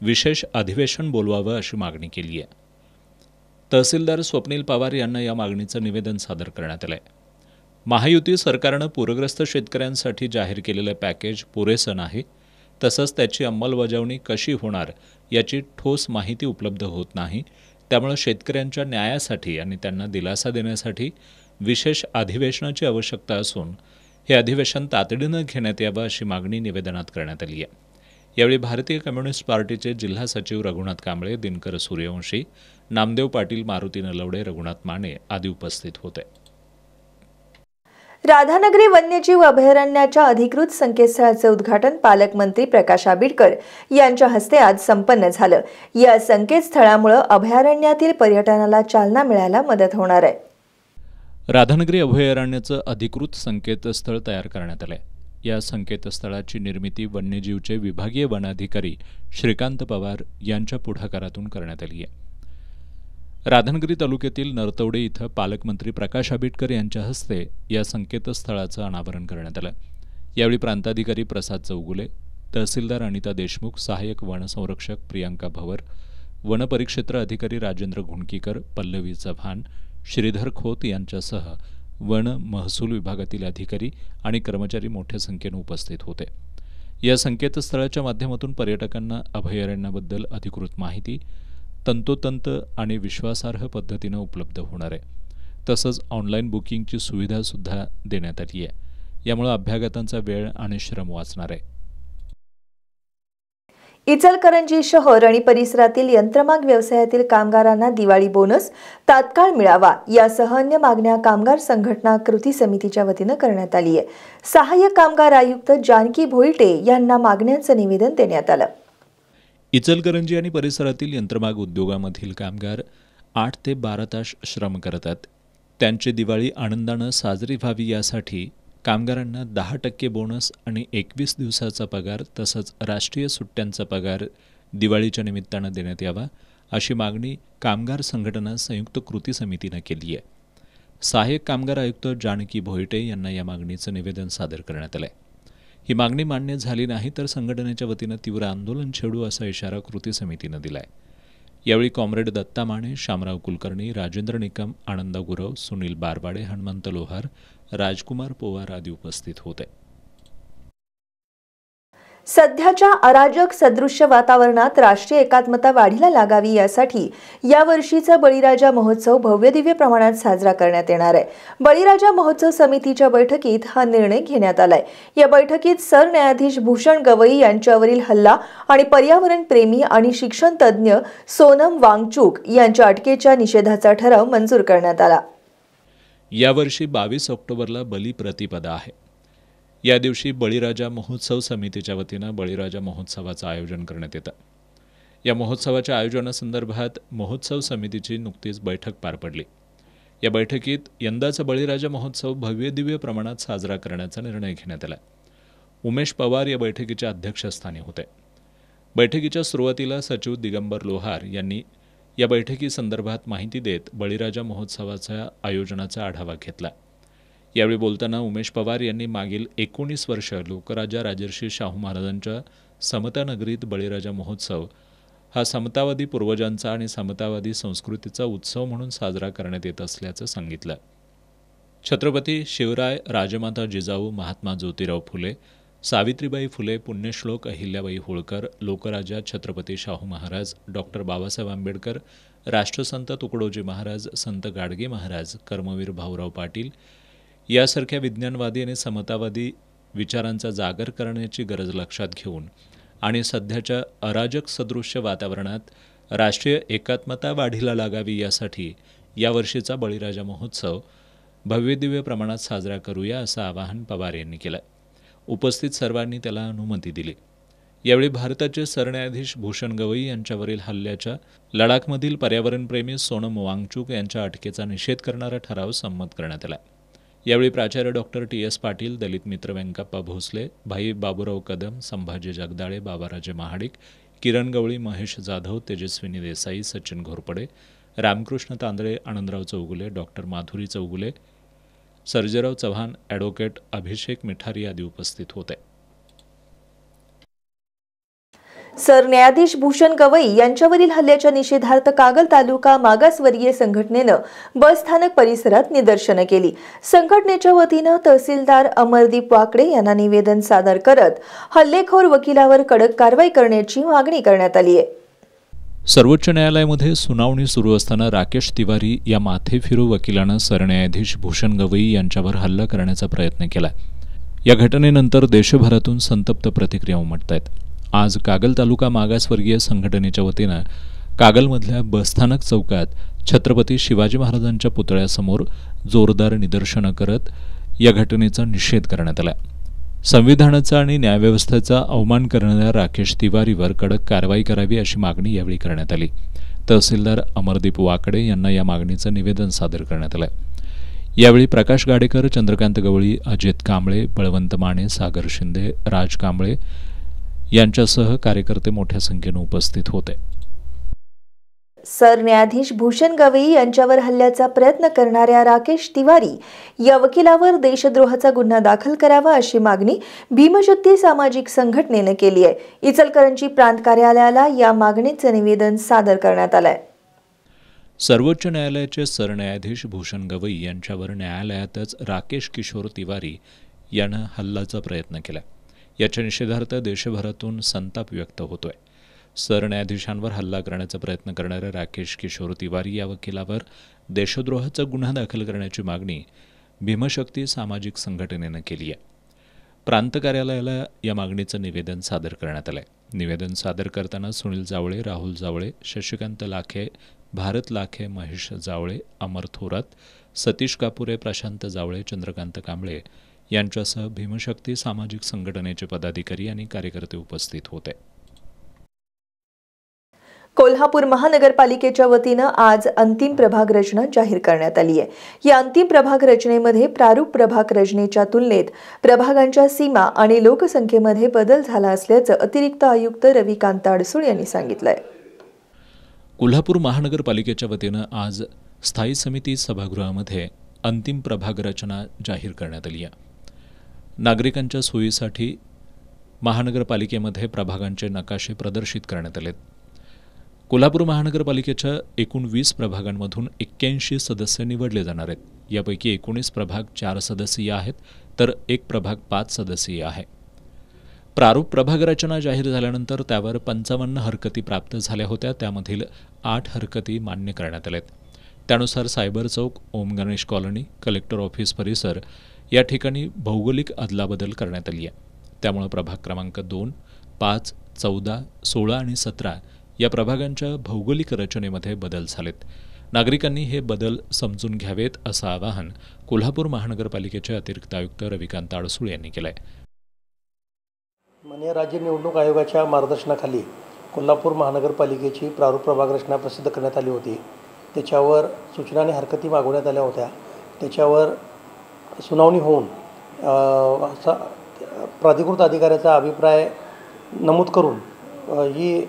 B: विशेष अधिवेशन बोलवावं अशी मागणी केली आहे. तहसीलदार स्वप्नील पवार यांना या मागणीचं निवेदन सादर करण्यात आलं आहे. महायुती सरकारनं पूरग्रस्त शेतकऱ्यांसाठी जाहीर केलेलं पॅकेज पुरेसं नाही, तसंच त्याची अंमलबजावणी कशी होणार याची ठोस माहिती उपलब्ध होत नाही. त्यामुळे शेतकऱ्यांच्या न्यायासाठी आणि त्यांना दिलासा देण्यासाठी विशेष अधिवेशनाची आवश्यकता असून हे अधिवेशन तातडीनं घेण्यात यावं अशी मागणी निवेदनात करण्यात आली आहे. यावेळी भारतीय कम्युनिस्ट पार्टीचे जिल्हा सचिव रघुनाथ कांबळे, दिनकर सूर्यवंशी, नामदेव पाटील, मारुती नलवडे, रघुनाथ माने आदी उपस्थित होते.
A: राधानगरी वन्यजीव अभयारण्याच्या अधिकृत संकेतस्थळाचे उद्घाटन पालकमंत्री प्रकाश आंबेडकर यांच्या हस्ते आज संपन्न झालं. या संकेतस्थळामुळे अभयारण्यातील पर्यटनाला चालना मिळायला मदत होणार आहे.
B: राधानगरी अभयारण्याचं अधिकृत संकेतस्थळ तयार करण्यात आलं आहे. या संकेतस्थळाची निर्मिती वन्यजीवचे विभागीय वनाधिकारी श्रीकांत पवार यांच्या पुढाकारातून करण्यात आली आहे. राधानगरी तालुक्यातील नरतवडे इथं पालकमंत्री प्रकाश आंबेडकर यांच्या हस्ते या संकेतस्थळाचं अनावरण करण्यात आलं. यावेळी प्रांताधिकारी प्रसाद चौगुले, तहसीलदार अनिता देशमुख, सहाय्यक वनसंरक्षक प्रियांका भवर, वनपरिक्षेत्र अधिकारी राजेंद्र घुणकीकर, पल्लवी चव्हाण, श्रीधर खोत यांच्यासह वन महसूल विभागातील अधिकारी आणि कर्मचारी मोठ्या संख्येने उपस्थित होते. या संकेतस्थळाच्या माध्यमातून पर्यटकांना अभयारण्याबद्दल अधिकृत माहिती तंतोतंत आणि विश्वासार्ह पद्धतीने उपलब्ध होणार आहे. तसंच ऑनलाईन बुकिंगची सुविधासुद्धा देण्यात आली आहे. यामुळे अभ्यागतांचा वेळ आणि श्रम वाचणार आहे.
A: इचलकरंजी शहर आणि परिसरातील यंत्रमाग व्यवसायातील कामगारांना दिवाळी बोनस तात्काळ मिळावा यासह अन्य मागण्या कामगार संघटना कृती समितीच्या वतीनं करण्यात आली आहे. सहाय्यक कामगार आयुक्त जानकी भोईटे यांना मागण्यांचं निवेदन देण्यात आलं.
B: इचलकरंजी आणि परिसरातील यंत्रमाग उद्योगामधील कामगार 8 ते 12 तास श्रम करतात. त्यांची दिवाळी आनंदानं साजरी व्हावी यासाठी कामगारांना 10% बोनस आणि 21 दिवसाचा पगार तसंच राष्ट्रीय सुट्ट्यांचा पगार दिवाळीच्या निमित्तानं देण्यात यावा अशी मागणी कामगार संघटना संयुक्त कृती समितीनं केली आहे. सहाय्यक कामगार आयुक्त जानकी भोईटे यांना या मागणीचं निवेदन सादर करण्यात आलं आहे. ही मागणी मान्य झाली नाही तर संघटनेच्या वतीनं तीव्र आंदोलन छेडू असा इशारा कृती समितीनं दिला आहे. यावेळी कॉम्रेड दत्ता माने, शामराव कुलकर्णी, राजेंद्र निकम, आनंदा गुरव, सुनील बारवाडे, हनुमंत लोहार, राजकुमार पोवार आदी उपस्थित होते.
A: सध्याच्या अराजक सदृश्य वातावरणात राष्ट्रीय एकात्मता वाढीला लागावी यासाठी यावर्षीचा बळीराजा महोत्सव भव्यदिव्य प्रमाणात साजरा करण्यात येणार आहे. बळीराजा महोत्सव समितीच्या बैठकीत हा निर्णय घेण्यात आलाय. या बैठकीत सरन्यायाधीश भूषण गवई यांच्यावरील हल्ला आणि पर्यावरण प्रेमी आणि शिक्षण तज्ज्ञ सोनम वांगचूक यांच्या अटकेच्या निषेधाचा ठराव मंजूर करण्यात आला.
B: यावर्षी 22 ऑक्टोबरला बलिप्रतिपदा आहे. या दिवशी बळीराजा महोत्सव समितीच्या वतीनं बळीराजा महोत्सवाचं आयोजन करण्यात येतं. या महोत्सवाच्या आयोजनासंदर्भात महोत्सव समितीची नुकतीच बैठक पार पडली. या बैठकीत यंदाचा बळीराजा महोत्सव भव्यदिव्य प्रमाणात साजरा करण्याचा निर्णय घेण्यात आला. उमेश पवार या बैठकीच्या अध्यक्षस्थानी होते. बैठकीच्या सुरुवातीला सचिव दिगंबर लोहार यांनी या बैठकीसंदर्भात माहिती देत बळीराजा महोत्सवाच्या आयोजनाचा आढावा घेतला. यावेळी बोलताना उमेश पवार यांनी मागील 19 वर्ष लोकराजा राजर्षी शाहू महाराजांच्या समता नगरीत बळीराजा महोत्सव हा समतावादी पूर्वजांचा आणि समतावादी संस्कृतीचा उत्सव म्हणून साजरा करण्यात येत असल्याचं सांगितलं. छत्रपती शिवराय, राजमाता जिजाऊ, महात्मा ज्योतिराव फुले, सावित्रीबाई फुले, पुण्यश्लोक अहिल्याबाई होळकर, लोकराजा छत्रपती शाहू महाराज, डॉक्टर बाबासाहेब आंबेडकर, राष्ट्रसंत तुकडोजी महाराज, संत गाडगे महाराज, कर्मवीर भाऊराव पाटील यासारख्या विज्ञानवादी आणि समतावादी विचारांचा जागर करण्याची गरज लक्षात घेऊन आणि सध्याच्या अराजक सदृश्य वातावरणात राष्ट्रीय एकात्मता वाढीला लागावी यासाठी यावर्षीचा बळीराजा महोत्सव भव्यदिव्य प्रमाणात साजरा करूया असं आवाहन पवार यांनी केलं. उपस्थित सर्वांनी त्याला अनुमती दिली. यावेळी भारताचे सरन्यायाधीश भूषण गवई यांच्यावरील हल्ल्याच्या लडाखमधील पर्यावरणप्रेमी सोनम वांगचूक यांच्या अटकेचा निषेध करणारा ठराव संमत करण्यात आला. यावेळी प्राचार्य डॉक्टर TS पाटील, दलित मित्र व्यंकप्पा भोसले, भाई बाबूराव कदम, संभाजी जगदाळे, बाबाराजे महाडिक, किरण गवळी, महेश जाधव, तेजस्विनी देसाई, सचिन घोरपडे, रामकृष्ण तांदळे, आनंदराव चौगुले, डॉक्टर माधुरी चौगुले, सर्जेराव चव्हाण, ॲडव्होकेट अभिषेक मिठारी आदी उपस्थित होते.
A: सरन्यायाधीश भूषण गवई यांच्यावरील हल्ल्याच्या निषेधार्थ कागल तालुका मागासवर्गीय संघटनेनं बसस्थानक परिसरात निदर्शनं केली. संघटनेच्या वतीनं तहसीलदार अमरदीप वाकडे यांना निवेदन सादर करत हल्लेखोर वकिलावर कडक कारवाई करण्याची मागणी करण्यात आली आहे.
B: सर्वोच्च न्यायालयामध्ये सुनावणी सुरू असताना राकेश तिवारी या माथे फिरू वकिलानं सरन्यायाधीश भूषण गवई यांच्यावर हल्ला करण्याचा प्रयत्न केला. या घटनेनंतर देशभरातून संतप्त प्रतिक्रिया उमटत आहेत. आज कागल तालुका मागासवर्गीय संघटनेच्या वतीनं कागलमधल्या बसस्थानक चौकात छत्रपती शिवाजी महाराजांच्या पुतळ्यासमोर जोरदार निदर्शनं करत या घटनेचा निषेध करण्यात आला. संविधानाचा आणि न्यायव्यवस्थेचा अवमान करणाऱ्या राकेश तिवारीवर कडक कारवाई करावी अशी मागणी यावेळी करण्यात आली. तहसीलदार अमरदीप वाकडे यांना या मागणीचं निवेदन सादर करण्यात आलं. यावेळी प्रकाश गाडेकर, चंद्रकांत गवळी, अजित कांबळे, बळवंत माने, सागर शिंदे, राज कांबळे यांच्यासह कार्यकर्ते मोठ्या संख्येने उपस्थित होते.
A: सरन्यायाधीश भूषण गवई यांच्यावर हल्ल्याचा प्रयत्न करणाऱ्या राकेश तिवारी या वकिलावर देशद्रोहाचा गुन्हा दाखल करावा अशी मागणी भीमशक्ती सामाजिक संघटनेने केली आहे। इचलकरंजी प्रांत कार्यालयाला या मागणीचे निवेदन सादर करण्यात आले आहे।
B: सर्वोच्च न्यायालयाचे सरन्यायाधीश भूषण गवई यांच्यावर न्यायालयातच राकेश किशोर तिवारी यानं हल्ल्याचा प्रयत्न केला। याच्या निषेधार्थ देशभरातून संताप व्यक्त होतोय। सरन्यायाधीशांवर हल्ला करण्याचा प्रयत्न करणाऱ्या राकेश किशोर तिवारी या वकिलावर देशद्रोहाचा गुन्हा दाखल करण्याची मागणी भीमशक्ती सामाजिक संघटनेनं केली आहे। प्रांत कार्यालयाला या मागणीचं निवेदन सादर करण्यात आलंय। निवेदन सादर करताना सुनील जावळे, राहुल जावळे, शशिकांत लाखे, भारत लाखे, महेश जावळे, अमर थोरात, सतीश कापुरे, प्रशांत जावळे, चंद्रकांत कांबळे यांच्यासह भीमशक्ती सामाजिक संघटनेचे पदाधिकारी आणि कार्यकर्ते उपस्थित होते।
A: कोल्हापूर महानगरपालिकेच्या वतीनं आज अंतिम प्रभाग रचना जाहीर करण्यात आली आहे। या अंतिम प्रभाग रचनेमध्ये प्रारूप प्रभाग रचनेच्या तुलनेत प्रभागांच्या सीमा आणि लोकसंख्येमध्ये बदल झाला असल्याचं अतिरिक्त आयुक्त रविकांत अडसूळ यांनी सांगितलंय।
B: कोल्हापूर महानगरपालिकेच्या वतीनं आज स्थायी समिती सभागृहामध्ये अंतिम प्रभाग रचना जाहीर करण्यात आली आहे। नागरिकांच्या सोयीसाठी महानगरपालिकेमध्ये प्रभागांचे नकाशे प्रदर्शित करण्यात आलेत। कोल्हापूर महानगरपालिकेच्या एकूण 20 प्रभागांमधून 81 सदस्य निवडले जाणार आहेत। यापैकी 19 प्रभाग 4 सदस्यीय आहेत तर एक प्रभाग 5 सदस्यीय आहे। प्रारूप प्रभाग रचना जाहीर झाल्यानंतर त्यावर 55 हरकती प्राप्त झाल्या होत्या। त्यामधील 8 हरकती मान्य करण्यात आल्यात। त्यानुसार सायबर चौक, ओम गणेश कॉलनी, कलेक्टर ऑफिस परिसर या ठिकाणी भौगोलिक अदलाबदल करण्यात आली आहे। त्यामुळे प्रभाग क्रमांक 2, 5, 14, 16 आणि 17 या प्रभागांच्या भौगोलिक रचनेमध्ये बदल झालेत। नागरिकांनी हे बदल समजून घ्यावेत असं आवाहन कोल्हापूर महानगरपालिकेचे अतिरिक्त आयुक्त रविकांत अडसूळ यांनी केलं आहे।
L: माननीय राज्य निवडणूक आयोगाच्या मार्गदर्शनाखाली कोल्हापूर महानगरपालिकेची प्रारूप प्रभाग रचना प्रसिद्ध करण्यात आली होती। त्याच्यावर सूचना आणि हरकती मागवण्यात आल्या होत्या। त्याच्यावर सुनावणी होऊन प्राधिकृत अधिकाऱ्याचा अभिप्राय नमूद करून ही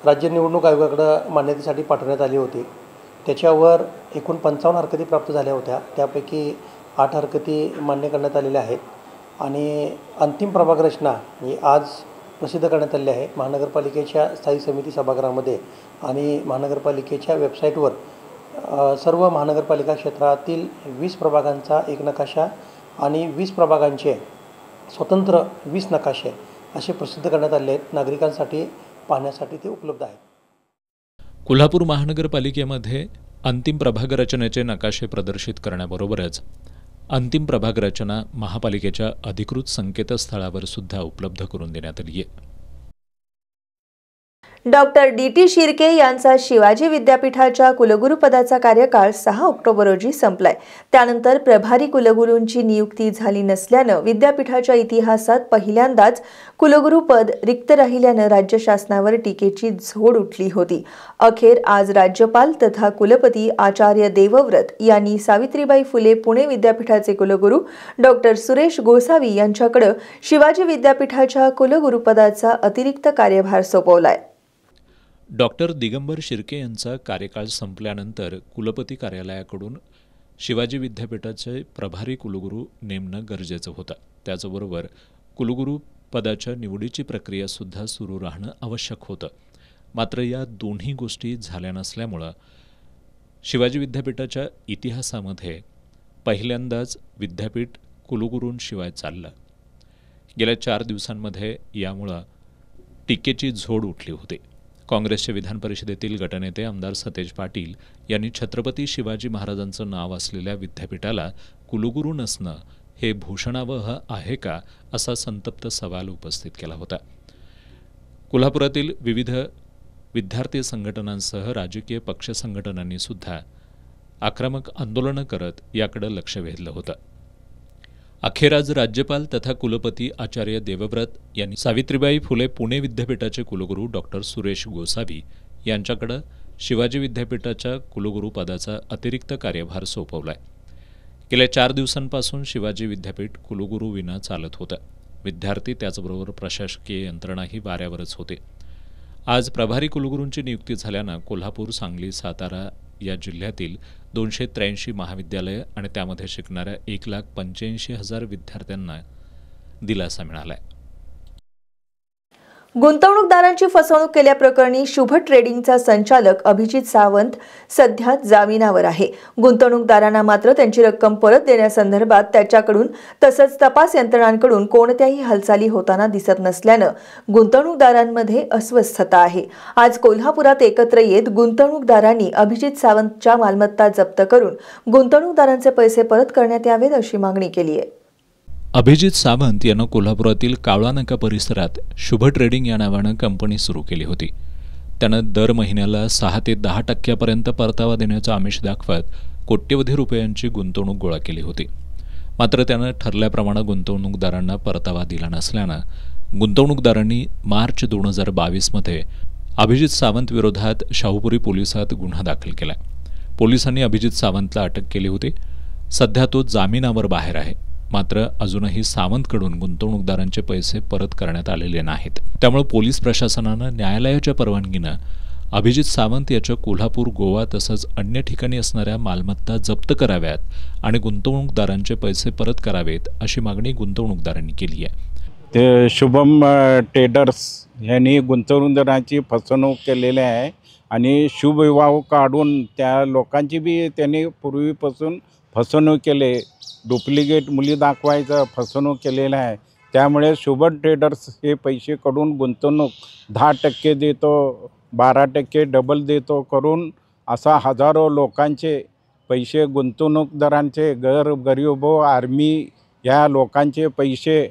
L: राज्य निवडणूक आयोगाकडे मान्यतेसाठी पाठवण्यात आली होती। त्याच्यावर एकूण 55 हरकती प्राप्त झाल्या होत्या। त्यापैकी 8 हरकती मान्य करण्यात आलेल्या आहेत आणि अंतिम प्रभाग रचना ही आज प्रसिद्ध करण्यात आलेली आहे। महानगरपालिकेच्या स्थायी समिती सभागृहामध्ये आणि महानगरपालिकेच्या वेबसाईटवर सर्व महानगरपालिका क्षेत्रातील 20 प्रभागांचा एक नकाशा आणि 20 प्रभागांचे स्वतंत्र 20 नकाशे असे प्रसिद्ध करण्यात आले आहेत। नागरिकांसाठी पाहण्यासाठी ते उपलब्ध आहेत।
B: कोल्हापूर महानगरपालिकेमध्ये अंतिम प्रभाग रचनेचे नकाशे प्रदर्शित करण्याबरोबरच अंतिम प्रभाग रचना महापालिकेच्या अधिकृत संकेतस्थळावर सुद्धा उपलब्ध करून देण्यात आली आहे।
A: Doctor DT. शिर्के यांचा शिवाजी विद्यापीठाच्या कुलगुरुपदाचा कार्यकाळ 6 ऑक्टोबर रोजी संपलाय। त्यानंतर प्रभारी कुलगुरूंची नियुक्ती झाली नसल्यानं विद्यापीठाच्या इतिहासात पहिल्यांदाच कुलगुरुपद रिक्त राहिल्यानं राज्य शासनावर टीकेची झोड उठली होती। अखेर आज राज्यपाल तथा कुलपती आचार्य देवव्रत यांनी सावित्रीबाई फुले पुणे विद्यापीठाचे कुलगुरू डॉक्टर सुरेश गोसावी यांच्याकडे शिवाजी विद्यापीठाच्या कुलगुरुपदाचा अतिरिक्त कार्यभार सोपवलाय।
B: डॉक्टर दिगंबर शिर्के यांचा कार्यकाळ संपल्यानंतर कुलपती कार्यालयाकडून शिवाजी विद्यापीठाचे प्रभारी कुलगुरू नेमणं गरजेचं होतं। त्याचबरोबर कुलगुरू पदाच्या निवडीची प्रक्रियासुद्धा सुरू राहणं आवश्यक होतं। मात्र या दोन्ही गोष्टी झाल्या नसल्यामुळं शिवाजी विद्यापीठाच्या इतिहासामध्ये पहिल्यांदाच विद्यापीठ कुलगुरूंशिवाय चाललं। गेल्या 4 दिवसांमध्ये यामुळं टीकेची झोड उठली होती। काँग्रेसचे विधान परिषदेतील गटनेते आमदार सतेज पाटील यांनी छत्रपती शिवाजी महाराजांचं नाव असलेल्या विद्यापीठाला कुलगुरू नसणं हे भूषणावह आहे का असा संतप्त सवाल उपस्थित केला होता। कोल्हापुरातील विविध विद्यार्थी संघटनांसह राजकीय पक्ष संघटनांनी सुद्धा आक्रमक आंदोलनं करत याकडे लक्ष वेधलं होतं। अखेर आज राज्यपाल तथा कुलपती आचार्य देवव्रत यांनी सावित्रीबाई फुले पुणे विद्यापीठाचे कुलगुरू डॉक्टर सुरेश गोसावी यांच्याकडे शिवाजी विद्यापीठाच्या कुलगुरू पदाचा अतिरिक्त कार्यभार सोपवलाय। गेल्या 4 दिवसांपासून शिवाजी विद्यापीठ कुलगुरू विना चालत होतं। विद्यार्थी त्याचबरोबर प्रशासकीय यंत्रणाही वाऱ्यावरच होते। आज प्रभारी कुलगुरूंची नियुक्ती झाल्यानं कोल्हापूर, सांगली, सातारा या जिल्ह्यातील 283 महाविद्यालय आणि त्यामध्ये शिकणाऱ्या 1,85,000 विद्यार्थ्यांना दिलासा मिळाला आहे.
A: गुंतवणूकदारांची फसवणूक केल्याप्रकरणी शुभ ट्रेडिंगचा संचालक अभिजित सावंत सध्या जामिनावर आहे. गुंतवणूकदारांना मात्र त्यांची रक्कम परत देण्यासंदर्भात त्याच्याकडून तसंच तपास यंत्रणांकडून कोणत्याही हालचाली होताना दिसत नसल्यानं गुंतवणूकदारांमध्ये अस्वस्थता आहे. आज कोल्हापुरात एकत्र येत गुंतवणूकदारांनी अभिजित सावंतच्या मालमत्ता जप्त करून गुंतवणूकदारांचे पैसे परत करण्यात यावेत अशी मागणी केली आहे.
B: अभिजित सावंत यांना कोल्हापुरातील कावळानाका परिसरात शुभ ट्रेडिंग या नावानं कंपनी सुरू केली होती. त्यानं दर महिन्याला 6 ते 10% परतावा देण्याचा आमिष दाखवत कोट्यवधी रुपयांची गुंतवणूक गोळा केली होती. मात्र त्यानं ठरल्याप्रमाणे गुंतवणूकदारांना परतावा दिला नसल्यानं गुंतवणूकदारांनी मार्च 2022 अभिजित सावंत विरोधात शाहूपुरी पोलिसात गुन्हा दाखल केला. पोलिसांनी अभिजित सावंतला अटक केली होती. सध्या तो जामिनावर बाहेर आहे. मात्र अजूनही सावंतकडून गुंतवणूकदारांचे पैसे परत करण्यात आलेले नाहीत. त्यामुळे पोलीस प्रशासनानं न्यायालयाच्या परवानगीनं अभिजित सावंत याच्या कोल्हापूर, गोवा तसंच अन्य ठिकाणी असणाऱ्या मालमत्ता जप्त कराव्यात आणि गुंतवणूकदारांचे पैसे परत करावेत अशी मागणी गुंतवणूकदारांनी केली आहे.
M: ते शुभम ट्रेडर्स यांनी गुंतवणूकदारांची फसवणूक केलेली आहे आणि शुभ विवाह काढून त्या लोकांची बी त्यांनी पूर्वीपासून फसवणूक केली. डुप्लिकेट मुली दाखवायचं फसवणूक केलेलं आहे. त्यामुळे शुभ ट्रेडर्स हे पैसे कडून गुंतवणूक 10% देतो, 12% डबल देतो करून असा हजारो लोकांचे पैसे, गुंतवणूकदारांचे, गरीब आर्मी या लोकांचे पैसे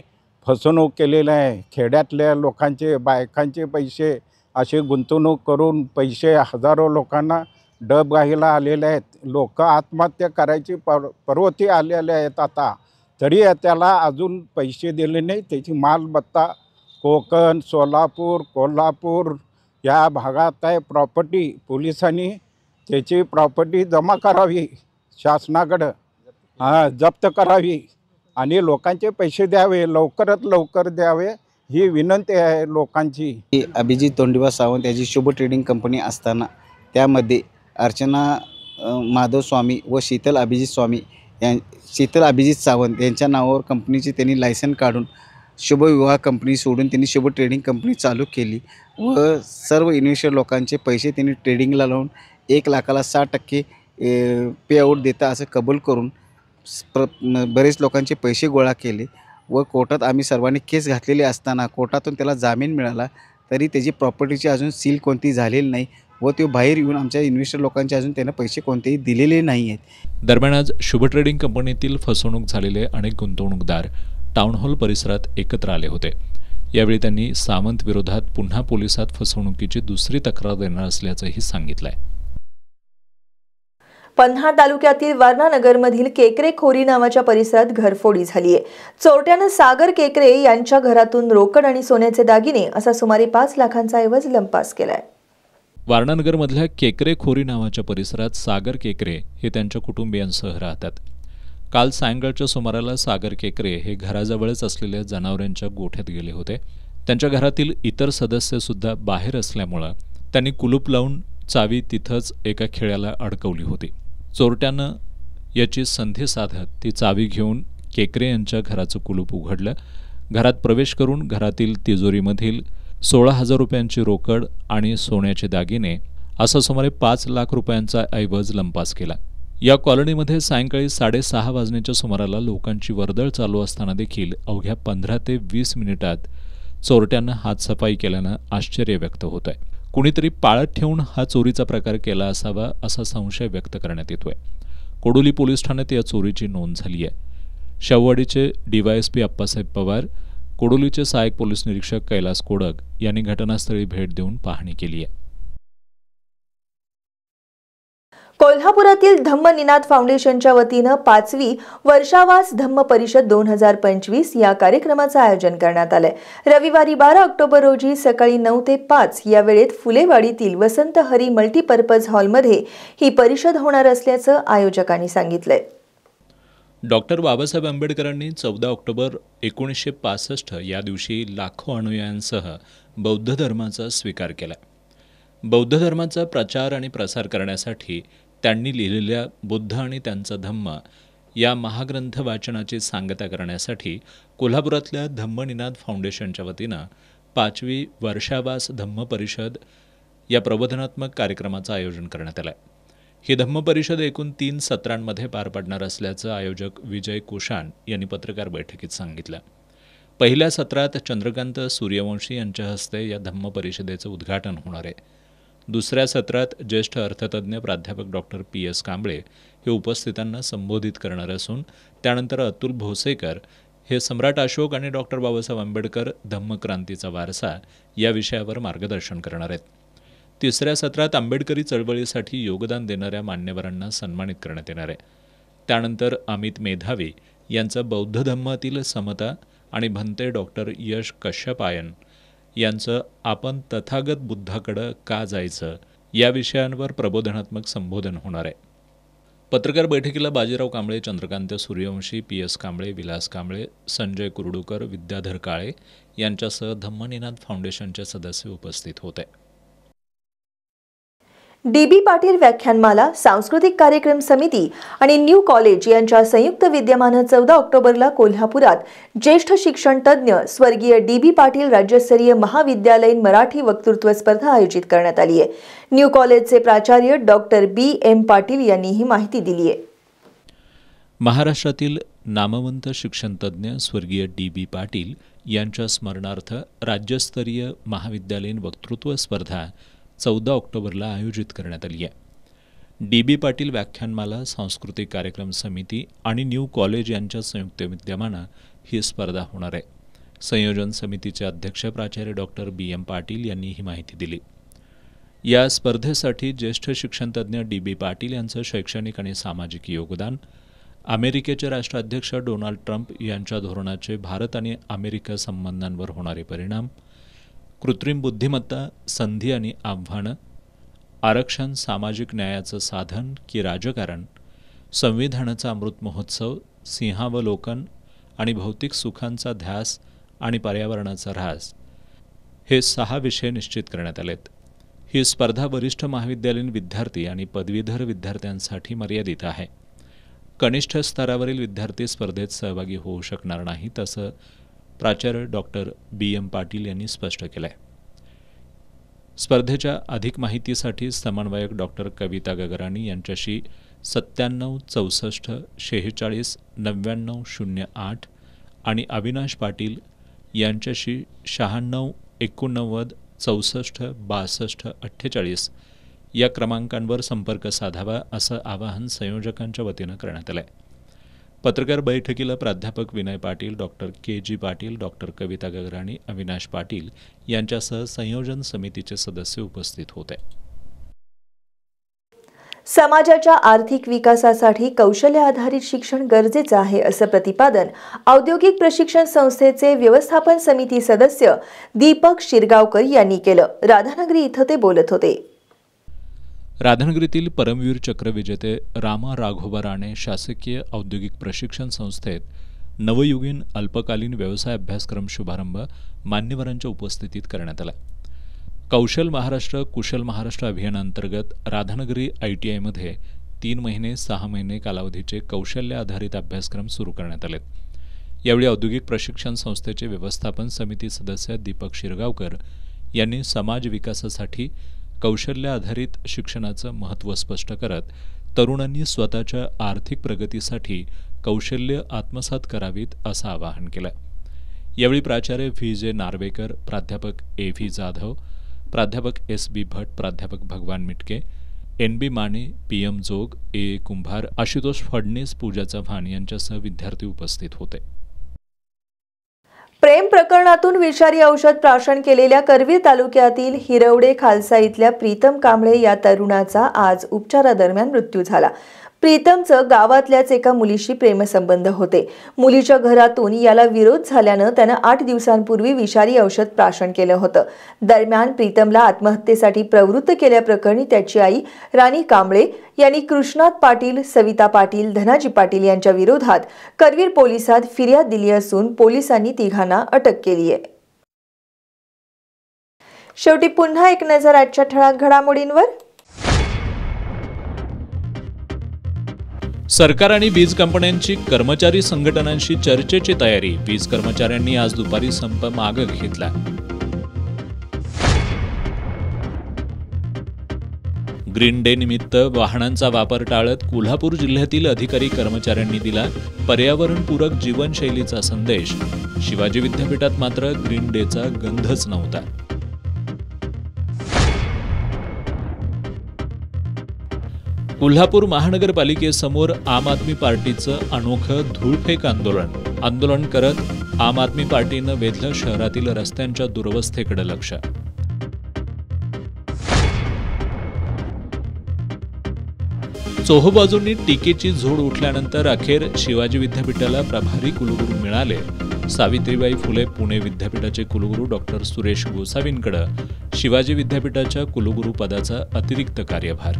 M: फसवणूक केलेले आहे. खेड्यातल्या लोकांचे, बायकांचे पैसे असे गुंतवणूक करून पैसे हजारो लोकांना डब घायला आलेले आहेत. लोक आत्महत्या करायची पर्वती आलेले आहेत. आता तरी त्याला अजून पैसे दिले नाही. त्याची मालमत्ता कोकण, सोलापूर, कोल्हापूर या भागात आहे. प्रॉपर्टी पोलिसांनी त्याची प्रॉपर्टी जमा करावी, शासनाकडं जप्त करावी आणि लोकांचे पैसे द्यावे, लवकरात लवकर द्यावे ही विनंती आहे लोकांची.
N: अभिजित तोंडीबा सावंत याची शुभ ट्रेडिंग कंपनी असताना त्यामध्ये अर्चना माधव स्वामी व शीतल अभिजित सावंत यांच्या नावावर कंपनीची त्यांनी लायसन काढून शुभविवाह कंपनी सोडून त्यांनी शुभ ट्रेडिंग कंपनी चालू केली व सर्व इन्व्हेस्टर लोकांचे पैसे त्यांनी ट्रेडिंगला लावून 1 लाखाला 6% पेआउट देता असं कबूल करून बरेच लोकांचे पैसे गोळा केले व कोर्टात आम्ही सर्वांनी केस घातलेली असताना कोर्टातून त्याला जामीन मिळाला. तरी त्याची प्रॉपर्टीची अजून सील कोणती झालेली नाही व तो बाहेर येऊन आमच्या इन्व्हेस्टर लोकांचे अजून त्यांना पैसे कोणतेही दिलेले नाही आहेत.
B: दरम्यान आज शुभ ट्रेडिंग कंपनीतील फसवणूक झालेले अनेक गुंतवणूकदार टाउन हॉल परिसरात एकत्र आले होते. यावेळी त्यांनी सावंत विरोधात पुन्हा पोलिसात फसवणुकीची दुसरी तक्रार देणार असल्याचंही सांगितलंय.
A: पन्हाळ तालुक्यातील वारणानगरमधील केकरे खोरी नावाच्या परिसरात घरफोडी झाली आहे. चोरट्यानं सागर केकरे यांच्या घरातून रोकड आणि सोन्याचे दागिने असा सुमारे 5 लाखांचा ऐवज लंपास केलाय.
B: वारणानगरमधल्या केकरे खोरी नावाच्या परिसरात सागर केकरे हे त्यांच्या कुटुंबियांसह राहतात. काल सायंकाळच्या सुमाराला सागर केकरे हे घराजवळच असलेल्या जनावरांच्या गोठ्यात गेले होते. त्यांच्या घरातील इतर सदस्यसुद्धा बाहेर असल्यामुळं त्यांनी कुलूप लावून चावी तिथंच एका खेळ्याला अडकवली होती. चोरट्यानं याची संधी साधत ती चावी घेऊन केकरे यांच्या घराचं कुलूप उघडलं. घरात प्रवेश करून घरातील तिजोरीमधील 16,000 रुपयांची रोकड आणि सोन्याचे दागिने असा सुमारे 5 लाख रुपयांचा ऐवज लंपास केला. या कॉलनीमध्ये सायंकाळी 6:30 वाजण्याच्या सुमाराला लोकांची वर्दळ चालू असताना देखील अवघ्या 15 ते 20 मिनिटात चोरट्यांना हातसफाई केल्यानं आश्चर्य व्यक्त होत आहे. कुणीतरी पाळत ठेवून हा चोरीचा प्रकार केला असावा असा संशय व्यक्त करण्यात येतोय. कोडोली पोलीस ठाण्यात या चोरीची नोंद झाली आहे. शाहूवाडीचे DYSP अप्पासाहेब पवार, कोडोलीचे सहाय्यक पोलीस निरीक्षक कैलास कोडक यांनी घटनास्थळी भेट देऊन पाहणी केली आहे.
A: कोल्हापुरातील धम्म निनाद फाउंडेशनच्या वतीनं 5वी वर्षावास धम्म परिषद 2025 या कार्यक्रमाचं आयोजन करण्यात आलंय. रविवारी 12 ऑक्टोबर रोजी सकाळी 9 ते 5 या वेळेत फुलेवाडीतील वसंत हरी मल्टीपर्पज हॉलमध्ये ही परिषद होणार असल्याचं आयोजकांनी सांगितलंय.
B: डॉक्टर बाबासाहेब आंबेडकरांनी 14 ऑक्टोबर 1965 या दिवशी लाखो अनुयायांसह बौद्ध धर्माचा स्वीकार केला. बौद्ध धर्माचा प्रचार आणि प्रसार करण्यासाठी त्यांनी लिहिलेल्या बुद्ध आणि त्यांचा धम्म या महाग्रंथ वाचनाची सांगता करण्यासाठी कोल्हापुरातल्या धम्मनिनाद फाउंडेशनच्या वतीनं 5वी वर्षावास धम्म परिषद या प्रबोधनात्मक कार्यक्रमाचं आयोजन करण्यात आलं. ही धम्म परिषद एकूण 3 सत्रांमध्ये पार पडणार असल्याचं आयोजक विजय कुशाण यांनी पत्रकार बैठकीत सांगितलं. पहिल्या सत्रात चंद्रकांत सूर्यवंशी यांच्या हस्ते या धम्म परिषदेचं उद्घाटन होणार आहे. दुसऱ्या सत्रात ज्येष्ठ अर्थतज्ञ प्राध्यापक डॉक्टर PS कांबळे हे उपस्थितांना संबोधित करणार असून त्यानंतर अतुल भोसेकर हे सम्राट अशोक आणि डॉक्टर बाबासाहेब आंबेडकर धम्मक्रांतीचा वारसा या विषयावर मार्गदर्शन करणार आहेत. तिसऱ्या सत्रात आंबेडकरी चळवळीसाठी योगदान देणाऱ्या मान्यवरांना सन्मानित करण्यात येणार आहे. त्यानंतर अमित मेधावी यांचं बौद्ध धम्मातील समता आणि भंते डॉक्टर यश कश्यपायन यांचं आपण तथागत बुद्धाकडं का जायचं या विषयांवर प्रबोधनात्मक संबोधन होणार आहे. पत्रकार बैठकीला बाजीराव कांबळे, चंद्रकांत सूर्यवंशी, PS कांबळे, विलास कांबळे, संजय कुर्डूकर, विद्याधर काळे यांच्यासह धम्मनिनाद फाउंडेशनचे सदस्य उपस्थित होते.
A: DB पाटील व्याख्यानमाला, सांस्कृतिक कार्यक्रम समिती आणि न्यू कॉलेज यांच्या संयुक्त विद्यमानं 14 ऑक्टोबरला कोल्हापुरात ज्येष्ठ शिक्षण तज्ज्ञ स्वर्गीय DB पाटील राज्यस्तरीय महाविद्यालयीन मराठी वक्तृत्व स्पर्धा आयोजित करण्यात आली आहे. न्यू कॉलेजचे प्राचार्य डॉक्टर BM पाटील यांनी ही माहिती दिली आहे.
B: महाराष्ट्रातील नामवंत शिक्षणतज्ज्ञ स्वर्गीय DB पाटील यांच्या स्मरणार्थ राज्यस्तरीय महाविद्यालयीन वक्तृत्व स्पर्धा 14 ऑक्टोबरला आयोजित करण्यात आली आहे. DB पाटील व्याख्यानमाला, सांस्कृतिक कार्यक्रम समिती आणि न्यू कॉलेज यांच्या संयुक्त विद्यमानं ही स्पर्धा होणार आहे. संयोजन समितीचे अध्यक्ष प्राचार्य डॉक्टर BM पाटील यांनी ही माहिती दिली. या स्पर्धेसाठी ज्येष्ठ शिक्षणतज्ज्ञ DB पाटील यांचं शैक्षणिक आणि सामाजिक योगदान, अमेरिकेचे राष्ट्राध्यक्ष डोनाल्ड ट्रम्प यांच्या धोरणाचे भारत आणि अमेरिका संबंधांवर होणारे परिणाम, कृत्रिम बुद्धिमत्ता, संधी आणि आव्हानं, आरक्षण सामाजिक न्यायाचं साधन की राजकारण, संविधानाचा अमृत महोत्सव, सिंहावलोकन आणि भौतिक सुखांचा ध्यास आणि पर्यावरणाचा ऱ्हास हे 6 विषय निश्चित करण्यात आलेत. ही स्पर्धा वरिष्ठ महाविद्यालयीन विद्यार्थी आणि पदवीधर विद्यार्थ्यांसाठी मर्यादित आहे. कनिष्ठ स्तरावरील विद्यार्थी स्पर्धेत सहभागी होऊ शकणार नाहीत असं प्राचार्य डॉक्टर BM पाटील यांनी स्पष्ट केलं आहे. स्पर्धेच्या अधिक माहितीसाठी समन्वयक डॉक्टर कविता गगराणी यांच्याशी 97 64 46 99 08 आणि अविनाश पाटील यांच्याशी 96 89 64 62 48 या क्रमांकांवर संपर्क साधावा असं आवाहन संयोजकांच्या वतीनं करण्यात आलं आहे. पत्रकार बैठकीला प्राध्यापक Vinay Patil, doctor KG Patil, doctor Kavita Gagrani, Avinash Patil यांच्यासह संयोजन समितीचे सदस्य उपस्थित होते.
A: समाजाच्या आर्थिक विकासासाठी कौशल्य आधारित शिक्षण गरजेचं आहे असं प्रतिपादन औद्योगिक प्रशिक्षण संस्थेचे व्यवस्थापन समिती सदस्य दीपक शिरगावकर यांनी केलं. राधानगरी इथं ते बोलत होते.
B: राधानगरीतील परमवीर चक्र विजेते रामा राघोबा राणे शासकीय औद्योगिक प्रशिक्षण संस्थेत नवयुगीन अल्पकालीन व्यवसाय अभ्यासक्रम शुभारंभ मान्यवरांच्या उपस्थितीत करण्यात आला. कौशल महाराष्ट्र कुशल महाराष्ट्र अभियानांतर्गत राधानगरी ITIमध्ये 3 महिने 6 महिने कालावधीचे कौशल्य आधारित अभ्यासक्रम सुरू करण्यात आले. यावेळी औद्योगिक प्रशिक्षण संस्थेचे व्यवस्थापन समिती सदस्य दीपक शिरगावकर यांनी समाज विकासासाठी कौशल्य आधारित शिक्षणाचं महत्त्व स्पष्ट करत तरुणांनी स्वतःच्या आर्थिक प्रगतीसाठी कौशल्य आत्मसात करावीत असं आवाहन केलं. यावेळी प्राचार्य VJ नार्वेकर, प्राध्यापक AV जाधव, प्राध्यापक SB भट, प्राध्यापक भगवान मिटके, NB माने, PM जोग, AA कुंभार, आशुतोष फडणीस, पूजा चव्हाण यांच्यासह विद्यार्थी उपस्थित होते.
A: प्रेम प्रकरणातून विषारी औषध प्राशन केलेल्या करवीर तालुक्यातील हिरवडे खालसा इथल्या प्रीतम कांबळे या तरुणाचा आज उपचारादरम्यान मृत्यू झाला. प्रीतमचं गावातल्याच एका मुलीशी प्रेमसंबंध होते. मुलीच्या घरातून याला विरोध झाल्यानं त्यानं 8 दिवसांपूर्वी विषारी औषध प्राशन केलं होतं. दरम्यान प्रीतमला आत्महत्येसाठी प्रवृत्त केल्याप्रकरणी त्याची आई राणी कांबळे यांनी कृष्णात पाटील, सविता पाटील, धनाजी पाटील यांच्या विरोधात करवीर पोलिसात फिर्याद दिली असून पोलिसांनी तिघांना अटक केली आहे. शेवटी पुन्हा एक नजर आजच्या ठळक घडामोडींवर।
B: सरकार आणि वीज कंपन्यांची कर्मचारी संघटनांशी चर्चेची तयारी। वीज कर्मचाऱ्यांनी आज दुपारी संप मागे घेतला। ग्रीन डे निमित्त वाहनांचा वापर टाळत कोल्हापूर जिल्ह्यातील अधिकारी कर्मचाऱ्यांनी दिला पर्यावरणपूरक जीवनशैलीचा संदेश। शिवाजी विद्यापीठात मात्र ग्रीन डेचा गंधच नव्हता। कोल्हापूर महानगरपालिकेसमोर आम आदमी पार्टीचं अनोखं धूळफेक आंदोलन करत आम आदमी पार्टीनं वेधलं शहरातील रस्त्यांच्या दुरवस्थेकडे लक्ष। चोहोबाजूंनी टीकेची झोड उठल्यानंतर अखेर शिवाजी विद्यापीठाला प्रभारी कुलगुरू मिळाले। सावित्रीबाई फुले पुणे विद्यापीठाचे कुलगुरू डॉक्टर सुरेश गोसावींकडे शिवाजी विद्यापीठाच्या कुलगुरू पदाचा अतिरिक्त कार्यभार।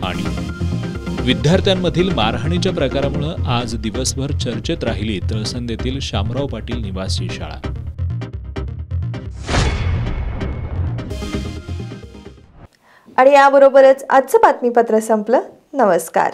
B: आणि विद्यार्थ्यांमधील मारहाणीच्या प्रकारामुळे आज दिवसभर चर्चेत राहिली तळसंदेतील शामराव पाटील निवासी शाळा।
A: आणि याबरोबरच आजचं बातमीपत्र संपलं। नमस्कार।